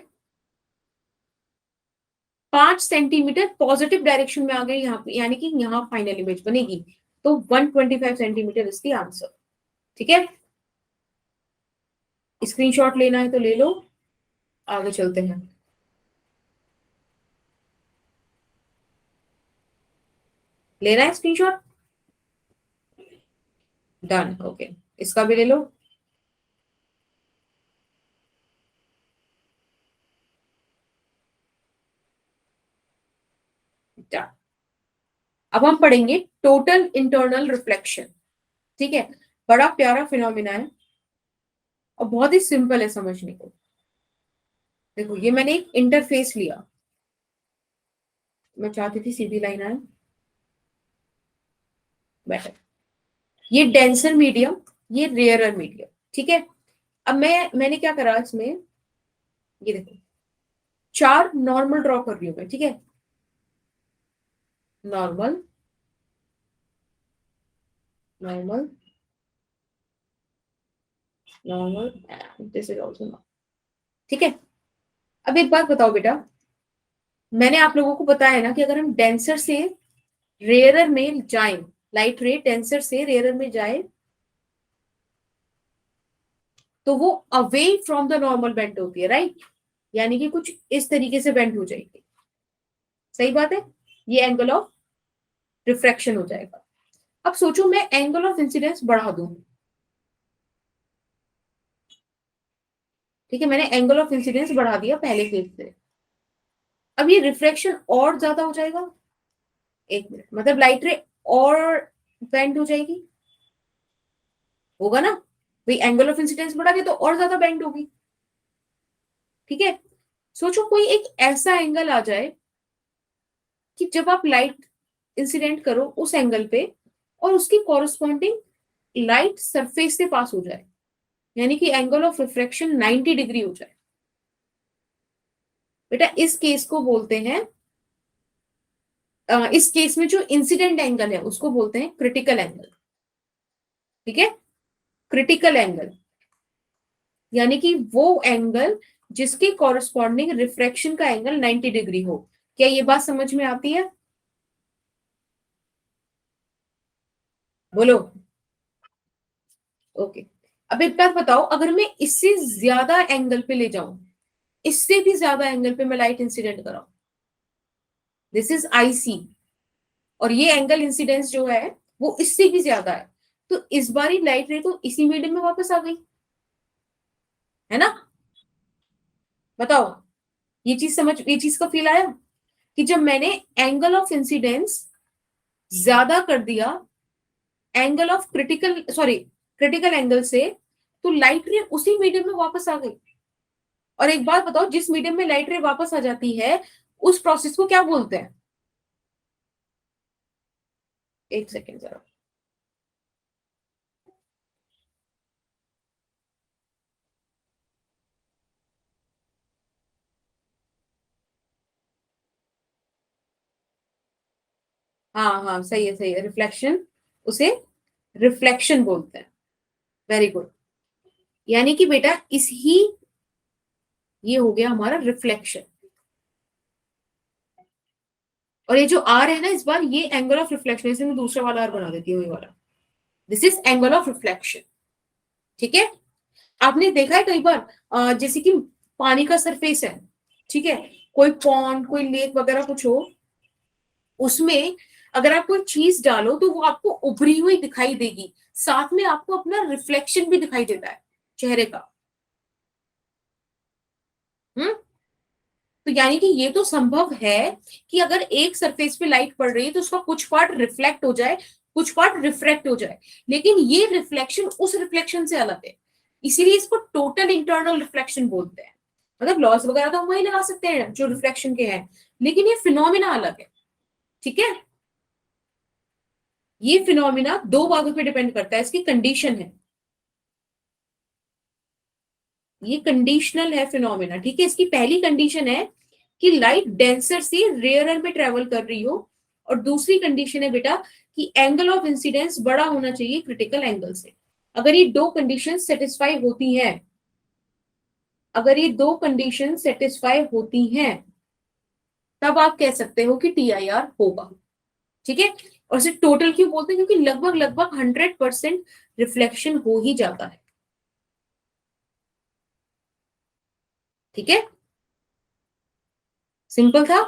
5 सेंटीमीटर पॉजिटिव डायरेक्शन में आ गए यहाँ पे, यानी कि यहाँ फाइनल इमेज बनेगी। तो 125 सेंटीमीटर इसकी आंसर। ठीक है, स्क्रीनशॉट लेना है तो ले लो, आगे चलते हैं। लेना है स्क्रीनशॉट? डन, ओके, इसका भी ले लो। डन। अब हम पढ़ेंगे टोटल इंटरनल रिफ्लेक्शन। ठीक है, बड़ा प्यारा फिनोमिना है और बहुत ही सिंपल है समझने को। देखो ये मैंने एक इंटरफेस लिया, मैं चाहती थी सीधी लाइन आए, बेटर। ये डेंसर मीडियम, ये रेयरर मीडियम। ठीक है, अब मैंने क्या करा इसमें, ये देखो 4 नॉर्मल ड्रॉ कर रही हूं मैं। ठीक है, normal, normal, normal, this is also normal. ठीक है, अब एक बात बताओ बेटा, मैंने आप लोगों को बताया ना कि अगर हम डेंसर से रेयरर में जाएं, लाइट रे डेंसर से रेयरर में जाए तो वो away from the normal bend होती है, राइट। यानी कि कुछ इस तरीके से बेंड हो जाएगी। सही बात है, ये एंगल ऑफ रिफ्रैक्शन हो जाएगा। अब सोचो मैं एंगल ऑफ इंसिडेंस बढ़ा दूं। ठीक है, मैंने एंगल ऑफ इंसिडेंस बढ़ा दिया पहले केस से। अब ये रिफ्रैक्शन और ज्यादा हो जाएगा। एक मिनट, मतलब लाइट रे और बेंड हो जाएगी, होगा ना भाई। एंगल ऑफ इंसिडेंस बढ़ा के तो और ज्यादा बेंड होगी। ठीक है, सोचो कोई एक ऐसा एंगल आ जाए कि जब आप लाइट इंसिडेंट करो उस एंगल पे और उसकी कॉरस्पॉन्डिंग लाइट सरफेस से पास हो जाए, यानी कि एंगल ऑफ रिफ्रैक्शन 90 डिग्री हो जाए। बेटा इस केस को बोलते हैं, इस केस में जो इंसिडेंट एंगल है उसको बोलते हैं क्रिटिकल एंगल। ठीक है, क्रिटिकल एंगल, यानी कि वो एंगल जिसके कॉरस्पॉन्डिंग रिफ्रैक्शन का एंगल 90 डिग्री हो। क्या ये बात समझ में आती है? बोलो। ओके। अब एक बात बताओ, अगर मैं इससे ज्यादा एंगल पे ले जाऊं, इससे भी ज्यादा एंगल पे मैं लाइट इंसिडेंट कराऊं, दिस इज आईसी, और ये एंगल इंसिडेंस जो है वो इससे भी ज्यादा है, तो इस बारी लाइट रे तो इसी मीडियम में वापस आ गई, है ना? बताओ, ये चीज का फील आया कि जब मैंने एंगल ऑफ इंसिडेंस ज्यादा कर दिया angle of critical, sorry, critical angle से, तो लाइट रे उसी मीडियम में वापस आ गई। और एक बात बताओ, जिस मीडियम में लाइट रे वापस आ जाती है उस प्रोसेस को क्या बोलते हैं? एक सेकेंड जरा। हाँ हाँ, सही है सही है, रिफ्लेक्शन, उसे रिफ्लेक्शन बोलते हैं। Very good. यानी कि बेटा इस ही, ये हो गया हमारा रिफ्लेक्शन। और ये जो आर है ना, इस बार ये एंगल ऑफ रिफ्लेक्शन, इसे मैं दूसरा वाला आर बना देती हूँ, ये वाला, this is angle of reflection. ठीक है। आपने देखा है कई बार, जैसे कि पानी का सरफेस है, ठीक है, कोई पॉन्ड कोई लेक वगैरह कुछ हो, उसमें अगर आप कोई चीज डालो तो वो आपको उभरी हुई दिखाई देगी, साथ में आपको अपना रिफ्लेक्शन भी दिखाई देता है चेहरे का। हम्म। तो यानी कि ये तो संभव है कि अगर एक सरफेस पे लाइट पड़ रही है तो उसका कुछ पार्ट रिफ्लेक्ट हो जाए, कुछ पार्ट रिफ्रैक्ट हो जाए, लेकिन ये रिफ्लेक्शन उस रिफ्लेक्शन से अलग है, इसीलिए इसको टोटल इंटरनल रिफ्लेक्शन बोलते हैं। मतलब लॉस वगैरह तो हम वही लगा सकते हैं जो रिफ्लेक्शन के हैं, लेकिन ये फिनोमिना अलग है। ठीक है। ये फिनोमिना दो बातों पे डिपेंड करता है, इसकी कंडीशन है, ये कंडीशनल है फिनोमिना। ठीक है। इसकी पहली कंडीशन है कि लाइट डेंसर से रेयरर में ट्रेवल कर रही हो, और दूसरी कंडीशन है बेटा कि एंगल ऑफ इंसिडेंस बड़ा होना चाहिए क्रिटिकल एंगल से। अगर ये दो कंडीशन सेटिस्फाई होती हैं, अगर ये दो कंडीशन सेटिस्फाई होती हैं, तब आप कह सकते हो कि टीआईआर होगा। ठीक है। और इसे टोटल क्यों बोलते हैं? क्योंकि लगभग लगभग 100% रिफ्लेक्शन हो ही जाता है। ठीक है। सिंपल था।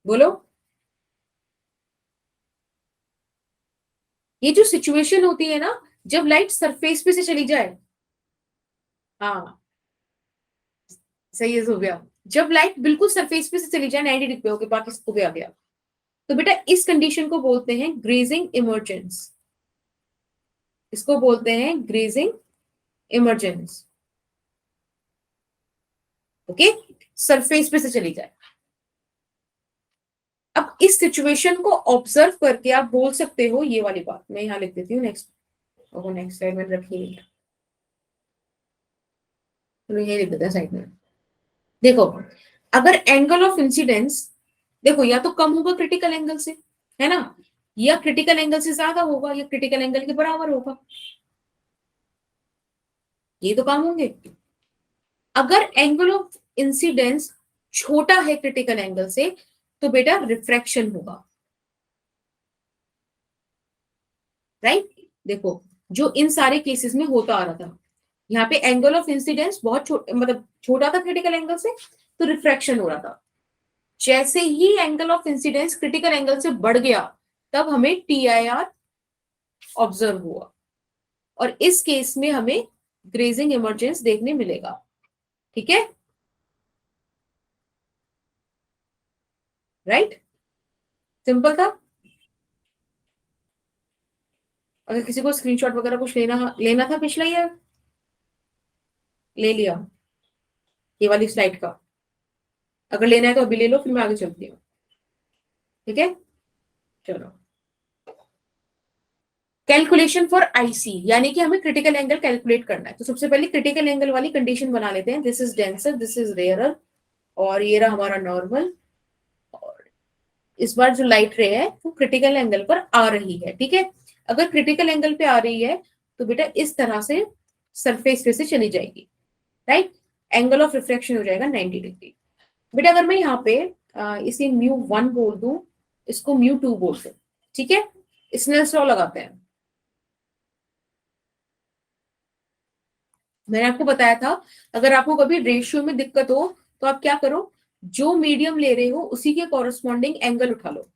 बोलो। ये जो सिचुएशन होती है ना, जब लाइट सरफेस पे से चली जाए, हाँ सही है, हो गया। जब लाइट बिल्कुल सरफेस पे से चली जाए 90 डिग्री पे होके, बाकी सबको भी आ गया, तो बेटा इस कंडीशन को बोलते हैं ग्रेजिंग इमर्जेंस। इसको बोलते हैं ग्रेजिंग इमर्जेंस। ओके। सरफेस पे से चली जाए। अब इस सिचुएशन को ऑब्जर्व करके आप बोल सकते हो ये वाली बात, मैं यहां लिख देती हूँ नेक्स्ट, नेक्स्ट स्लाइड में रखिए, तो ये लिख देते हैं साइड में। देखो, अगर एंगल ऑफ इंसिडेंस, देखो या तो कम होगा क्रिटिकल एंगल से, है ना, या क्रिटिकल एंगल से ज्यादा होगा, या क्रिटिकल एंगल के बराबर होगा, ये तो काम होंगे। अगर एंगल ऑफ इंसिडेंस छोटा है क्रिटिकल एंगल से, तो बेटा रिफ्रैक्शन होगा। राइट। देखो, जो इन सारे केसेस में होता आ रहा था, यहाँ पे एंगल ऑफ इंसिडेंस बहुत मतलब छोटा था क्रिटिकल एंगल से, तो रिफ्रैक्शन हो रहा था। जैसे ही angle of incidence critical angle से बढ़ गया, तब हमें टीआईआर ऑब्जर्व हुआ, और इस केस में हमें ग्रेजिंग इमर्जेंस देखने मिलेगा। ठीक है। राइट। सिंपल था। अगर किसी को स्क्रीनशॉट वगैरह कुछ लेना लेना था पिछला ईयर, ले लिया ये वाली स्लाइड का? अगर लेना है तो अभी ले लो, फिर मैं आगे चलती हूँ। ठीक है। चलो, कैलकुलेशन फॉर आईसी, यानी कि हमें क्रिटिकल एंगल कैलकुलेट करना है, तो सबसे पहले क्रिटिकल एंगल वाली कंडीशन बना लेते हैं। This is denser, this is rarer, और ये रहा हमारा नॉर्मल, और इस बार जो लाइट रे है वो क्रिटिकल एंगल पर आ रही है। ठीक है। अगर क्रिटिकल एंगल पे आ रही है तो बेटा इस तरह से सरफेस पे से चली जाएगी, राइट। एंगल ऑफ रिफ्रैक्शन हो जाएगा 90 डिग्री। बेटा अगर मैं यहाँ पे इसे μ1 बोल दूं, इसको μ2 बोल दूं, ठीक है, स्नेल्स लॉ लगाते हैं। मैंने आपको बताया था अगर आपको कभी रेशियो में दिक्कत हो तो आप क्या करो, जो मीडियम ले रहे हो उसी के कॉरेस्पॉन्डिंग एंगल उठा लो,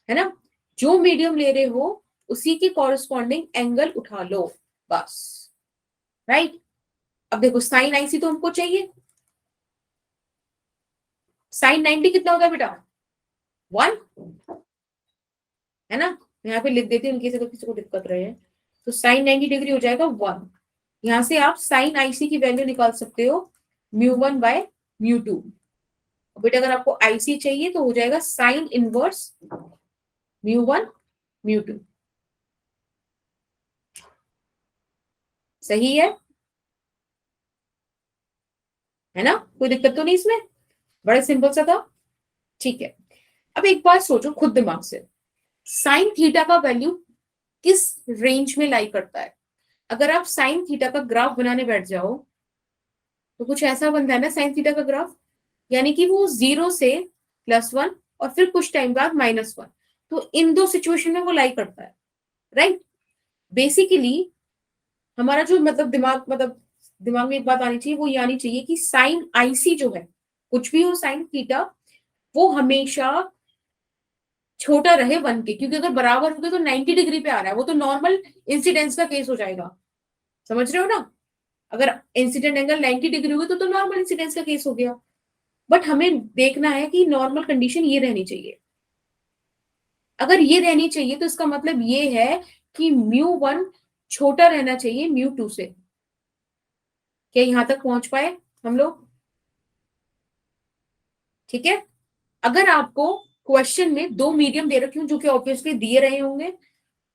है ना। जो मीडियम ले रहे हो उसी के कॉरेस्पॉन्डिंग एंगल उठा लो, बस, राइट। अब देखो साइन आईसी तो हमको चाहिए, साइन 90 कितना होता है बेटा, 1, है ना। यहाँ पे लिख देती हूँ इनकेस अगर किसी को दिक्कत रहे। तो साइन 90 डिग्री हो जाएगा 1। यहां से आप साइन आईसी की वैल्यू निकाल सकते हो μ1 बाय μ2। बेटा अगर आपको आईसी चाहिए तो हो जाएगा साइन इनवर्स μ1 μ2, सही है ना, कोई दिक्कत तो नहीं इसमें, बड़ा सिंपल सा था, ठीक है। अब एक बात सोचो खुद दिमाग से, साइन थीटा का वैल्यू किस रेंज में लाई करता है। अगर आप साइन थीटा का ग्राफ बनाने बैठ जाओ तो कुछ ऐसा बनता है ना साइन थीटा का ग्राफ, यानी कि वो 0 से +1 और फिर कुछ टाइम बाद -1, तो इन दो सिचुएशन में वो लाई करता है, राइट। बेसिकली हमारा जो मतलब दिमाग में एक बात आनी चाहिए, वो ये आनी चाहिए कि साइन आईसी जो है, कुछ भी हो साइन थीटा, वो हमेशा छोटा रहे 1 के, क्योंकि अगर बराबर हो गए तो 90 डिग्री पे आ रहा है, वो तो नॉर्मल इंसिडेंस का केस हो जाएगा, समझ रहे हो ना। अगर इंसिडेंट एंगल 90 डिग्री हो गई तो नॉर्मल इंसिडेंस का केस हो गया। बट हमें देखना है कि नॉर्मल कंडीशन ये रहनी चाहिए। अगर ये रहनी चाहिए तो इसका मतलब ये है कि μ1 छोटा रहना चाहिए μ2 से। क्या यहां तक पहुंच पाए हम लोग, ठीक है। अगर आपको क्वेश्चन में दो मीडियम दे रखे हो जो कि ऑब्वियसली दिए रहे होंगे,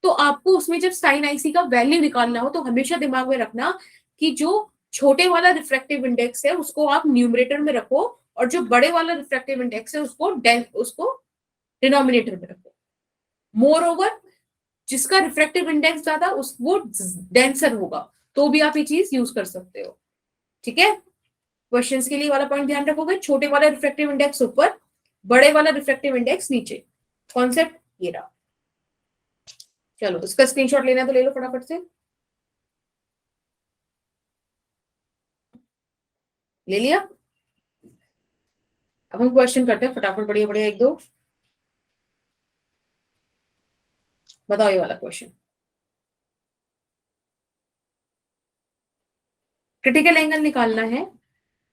तो आपको उसमें जब साइन आईसी का वैल्यू निकालना हो तो हमेशा दिमाग में रखना कि जो छोटे वाला रिफ्रैक्टिव इंडेक्स है उसको आप न्यूमरेटर में रखो, और जो बड़े वाला रिफ्रैक्टिव इंडेक्स है उसको डिनोमिनेटर में रखो। मोर ओवर जिसका रिफ्रैक्टिव इंडेक्स ज्यादा उस वो डेंसर होगा, तो भी आप ये चीज यूज कर सकते हो, ठीक है। क्वेश्चंस के लिए वाला पॉइंट ध्यान रखोगे, छोटे वाला रिफ्रैक्टिव इंडेक्स ऊपर, बड़े वाला रिफ्रैक्टिव इंडेक्स नीचे, कॉन्सेप्ट ये रहा। चलो इसका स्क्रीनशॉट लेना है तो ले लो फटाफट से, ले लिया। अब हम क्वेश्चन करते हैं फटाफट, बढ़िया बढ़िया एक दो बताओ। ये वाला क्वेश्चन, क्रिटिकल एंगल निकालना है,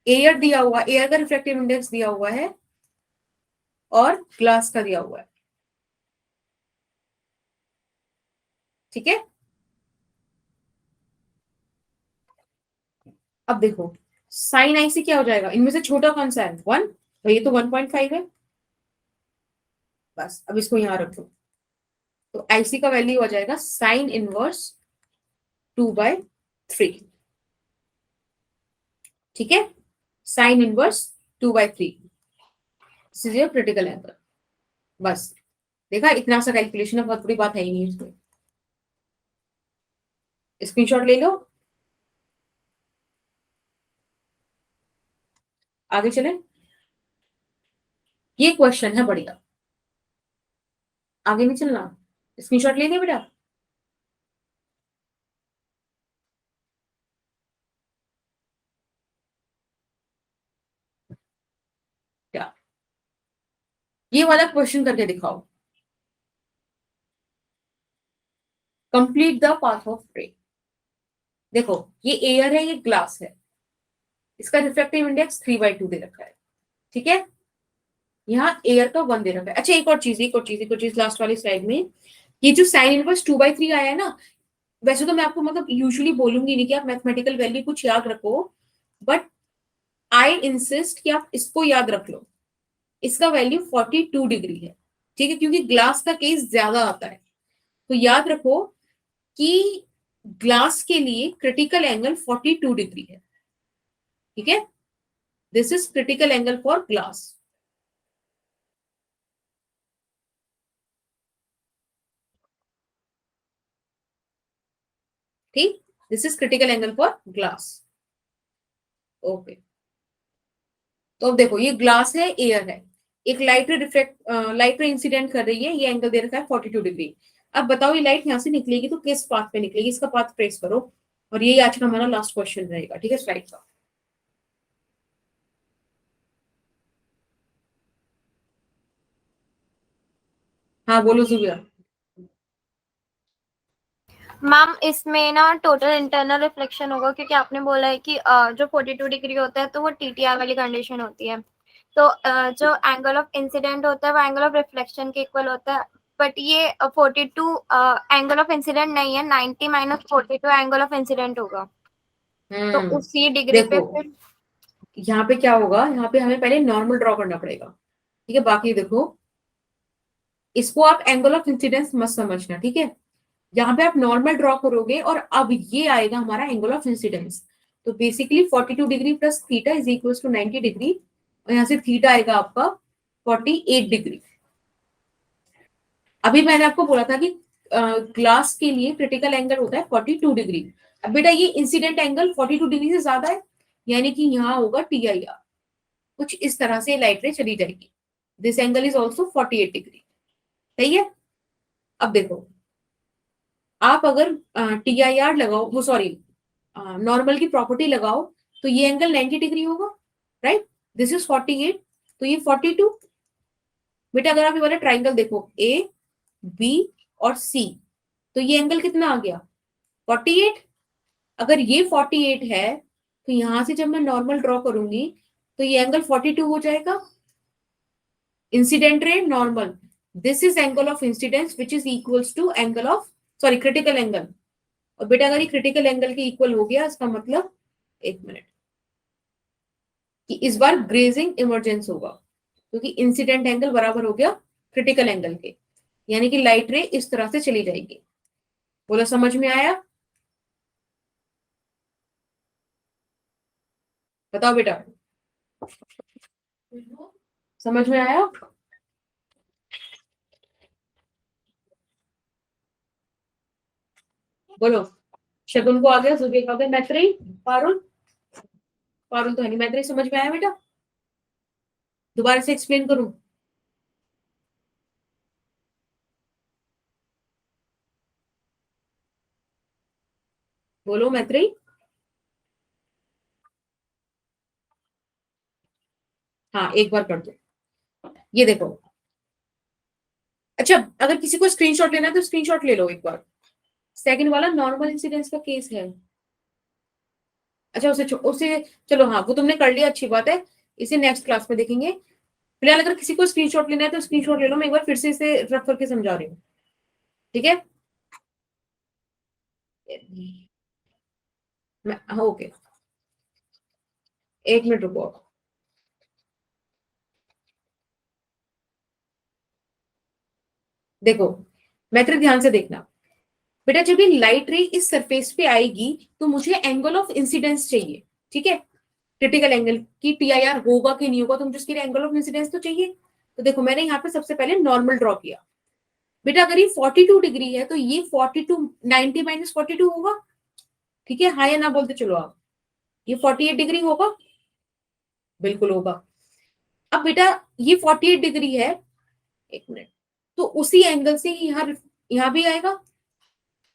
एयर दिया हुआ, एयर का रिफ्रैक्टिव इंडेक्स दिया हुआ है और ग्लास का दिया हुआ है, ठीक है। अब देखो साइन आईसी क्या हो जाएगा, इनमें से छोटा कौन सा है, 1, तो ये तो 1.5 है, बस अब इसको यहां रख दो। तो आईसी का वैल्यू हो जाएगा साइन इनवर्स 2/3, ठीक है, sine inverse 2/3, this is your critical angle. बस देखा, इतना सा कैलकुलेशन है, बहुत बड़ी बात है ही नहीं इसमें। स्क्रीनशॉट ले लो, आगे चले। ये क्वेश्चन है बढ़िया, आगे नहीं चलना, स्क्रीनशॉट ले लिया बेटा। क्या ये वाला क्वेश्चन करके दिखाओ, कंप्लीट द पाथ ऑफ रे। देखो ये एयर है, ये ग्लास है, इसका रिफ्रैक्टिव इंडेक्स 3/2 दे रखा है, ठीक है। यहाँ एयर का 1 दे रखा है। अच्छा एक और चीज लास्ट वाली स्लाइड में, ये जो साइन इनवर्स 2/3 आया है ना, वैसे तो मैं आपको मतलब यूजुअली बोलूंगी नहीं कि आप मैथमेटिकल वैल्यू कुछ याद रखो, बट आई इंसिस्ट कि आप इसको याद रख लो। इसका वैल्यू 42 डिग्री है, ठीक है, क्योंकि ग्लास का केस ज्यादा आता है। तो याद रखो कि ग्लास के लिए क्रिटिकल एंगल 42 डिग्री है, ठीक है, this is critical angle for glass. ठीक, this is critical angle for glass. Okay, तो अब देखो ये ग्लास है, एयर है, एक लाइट रे लाइट रे इंसिडेंट कर रही है, ये एंगल दे रखा है 42 डिग्री। अब बताओ ये लाइट यहाँ से निकलेगी तो किस पाथ पे निकलेगी, इसका पाथ ट्रेस करो, और यही आज का हमारा लास्ट क्वेश्चन रहेगा, ठीक है, स्लाइड का। हाँ बोलो जुबिया। मैम इसमें ना टोटल इंटरनल रिफ्लेक्शन होगा, क्योंकि आपने बोला है कि जो 42 डिग्री होता है तो वो टीटीआर वाली कंडीशन होती है, तो जो एंगल ऑफ इंसिडेंट होता है वो एंगल ऑफ रिफ्लेक्शन के इक्वल होता है। बट ये 42 एंगल ऑफ इंसिडेंट नहीं है, 90 माइनस 42 एंगल ऑफ इंसिडेंट होगा, तो उसी डिग्री पे देखो फिर यहाँ पे क्या होगा, यहाँ पे हमें पहले नॉर्मल ड्रॉ करना पड़ेगा, ठीक है, बाकी देखो इसको आप एंगल ऑफ इंसिडेंस मत समझना, ठीक है, यहाँ पे आप नॉर्मल ड्रॉ करोगे और अब ये आएगा हमारा एंगल ऑफ इंसिडेंस। तो basically 42 degree plus theta is equal to 90 degree, और यहाँ से थीटा आएगा आपका 48 डिग्री। अभी मैंने आपको बोला था कि ग्लास के लिए क्रिटिकल एंगल होता है 42 डिग्री। अब बेटा ये इंसिडेंट एंगल 42 डिग्री से ज्यादा है, यानी कि यहाँ होगा TIR, कुछ इस तरह से लाइट रे चली जाएगी। This angle is also 48 degree, सही है। अब देखो आप अगर TIR लगाओ, वो सॉरी नॉर्मल की प्रॉपर्टी लगाओ, तो ये एंगल 90 डिग्री होगा, राइट, दिस इज 48, तो ये 42। बेटा अगर आप ये वाला ट्राइंगल देखो AB और C, तो ये एंगल कितना आ गया 48। अगर ये 48 है तो यहां से जब मैं नॉर्मल ड्रॉ करूंगी तो ये एंगल 42 हो जाएगा। Incident ray normal, this is angle of incidence which is equals to angle of sorry critical angle. और बेटा अगर ये क्रिटिकल एंगल के इक्वल हो गया, इसका मतलब एक मिनट कि इस बार ग्रेजिंग इमरजेंस होगा, क्योंकि इंसिडेंट एंगल बराबर हो गया क्रिटिकल एंगल के, यानी कि लाइट रे इस तरह से चली जाएगी। बोलो समझ में आया, बताओ बेटा, समझ में आया। बोलो, शगुन को आ गया, जुबे को आ गया, मैत्रेयी, पारुल, पारुल तो है नहीं, मैत्रेयी समझ में आया बेटा, दोबारा से एक्सप्लेन करूं। बोलो मैत्रेयी। हाँ एक बार कर दो, ये देखो। अच्छा अगर किसी को स्क्रीनशॉट लेना है तो स्क्रीनशॉट ले लो एक बार, सेकंड वाला नॉर्मल इंसिडेंस का केस है। अच्छा उसे चलो, हाँ वो तुमने कर लिया, अच्छी बात है, इसे नेक्स्ट क्लास में देखेंगे। फिलहाल अगर किसी को स्क्रीनशॉट लेना है तो स्क्रीनशॉट ले लो, मैं एक बार फिर से इसे रफ करके समझा रही हूँ, ठीक है। हाँ ओके, एक मिनट रुको। देखो मैत्री ध्यान से देखना बेटा, जब ये लाइट रे इस सरफेस पे आएगी तो मुझे एंगल ऑफ इंसिडेंस चाहिए, ठीक है, क्रिटिकल एंगल की TIR होगा कि नहीं होगा, तो मुझे इसके लिए एंगल ऑफ इंसिडेंस तो चाहिए। तो देखो मैंने यहाँ पे सबसे पहले नॉर्मल ड्रॉ किया। बेटा अगर ये 42 डिग्री है तो ये 42 90 माइनस 42 होगा, ठीक है, हाँ या ना बोलते चलो आप, ये 48 डिग्री होगा, बिल्कुल होगा। अब बेटा ये 48 डिग्री है, एक मिनट, तो उसी एंगल से यहाँ भी आएगा,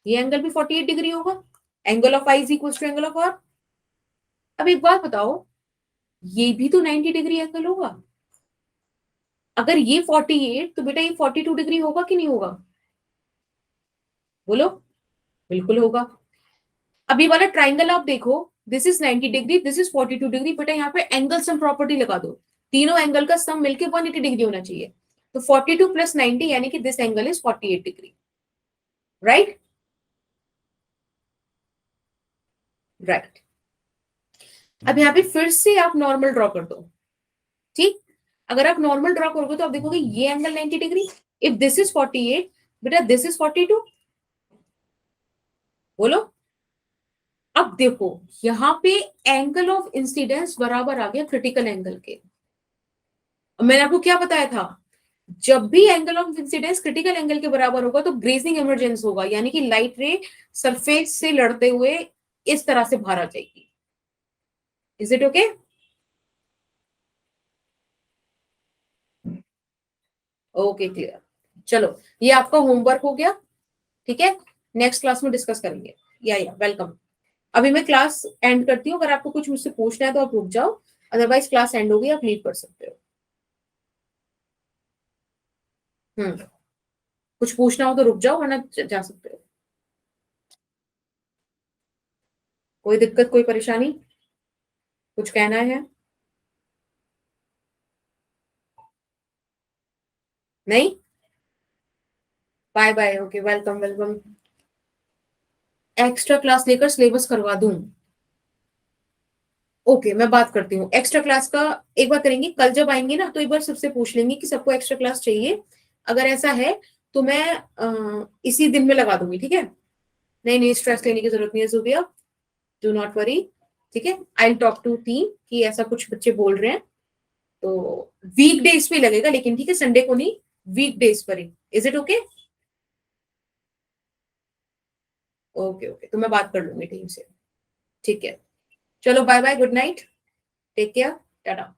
ये एंगल भी 48 डिग्री होगा, angle of I is equal to angle of R. अब एक बात बताओ, ये भी तो 90 डिग्री एंगल होगा, अगर ये 48 तो बेटा ये 42 डिग्री होगा कि नहीं होगा, बोलो, बिल्कुल होगा। अभी वाला ट्राइंगल आप देखो, this is 90 degree, this is 42 degree, बेटा यहाँ पे एंगल सम प्रॉपर्टी लगा दो, तीनों एंगल का सम मिलके 180 डिग्री होना चाहिए, तो 42 प्लस 90 यानी कि this angle is 48 degree, right, right. अब यहाँ पे फिर से आप नॉर्मल ड्रॉ कर दो, ठीक, अगर आप नॉर्मल ड्रॉ करोगे तो आप देखोगे ये angle 90 degree, if this is 48 बेटा दिस इज 42, बोलो। अब देखो यहाँ पे एंगल ऑफ इंसिडेंस बराबर आ गया क्रिटिकल एंगल के। मैंने आपको क्या बताया था, जब भी angle of incidence critical angle के बराबर होगा तो ग्रेजिंग इमरजेंस होगा, यानी कि लाइट रे सरफेस से लड़ते हुए इस तरह से बाहर आ जाएगी। Is it okay? Okay, clear. चलो, ये आपका होमवर्क हो गया, ठीक है। नेक्स्ट क्लास में डिस्कस करेंगे। या वेलकम। अभी मैं क्लास एंड करती हूँ, अगर आपको कुछ मुझसे पूछना है तो आप रुक जाओ, अदरवाइज क्लास एंड होगी, आप लीव कर सकते हो। कुछ पूछना हो तो रुक जाओ, वरना जा सकते हो। कोई दिक्कत, कोई परेशानी, कुछ कहना है? नहीं? Bye bye. Okay, welcome welcome. Extra class लेकर सिलेबस करवा दूं? ओके, मैं बात करती हूँ एक्स्ट्रा क्लास का। एक बार करेंगे, कल जब आएंगे ना तो एक बार सबसे पूछ लेंगे कि सबको एक्स्ट्रा क्लास चाहिए। अगर ऐसा है तो मैं इसी दिन में लगा दूंगी, ठीक है। नहीं नहीं, स्ट्रेस लेने की जरूरत नहीं है जुबिया, डू नॉट वरी। ठीक है, I will talk to team कि ऐसा कुछ बच्चे बोल रहे हैं, तो वीक डेज पे लगेगा, लेकिन ठीक है, संडे को नहीं, वीक डेज पर ही। Is it okay? Okay okay, तो मैं बात कर लूंगी टीम से। ठीक है, चलो bye bye, good night, take care, Tata.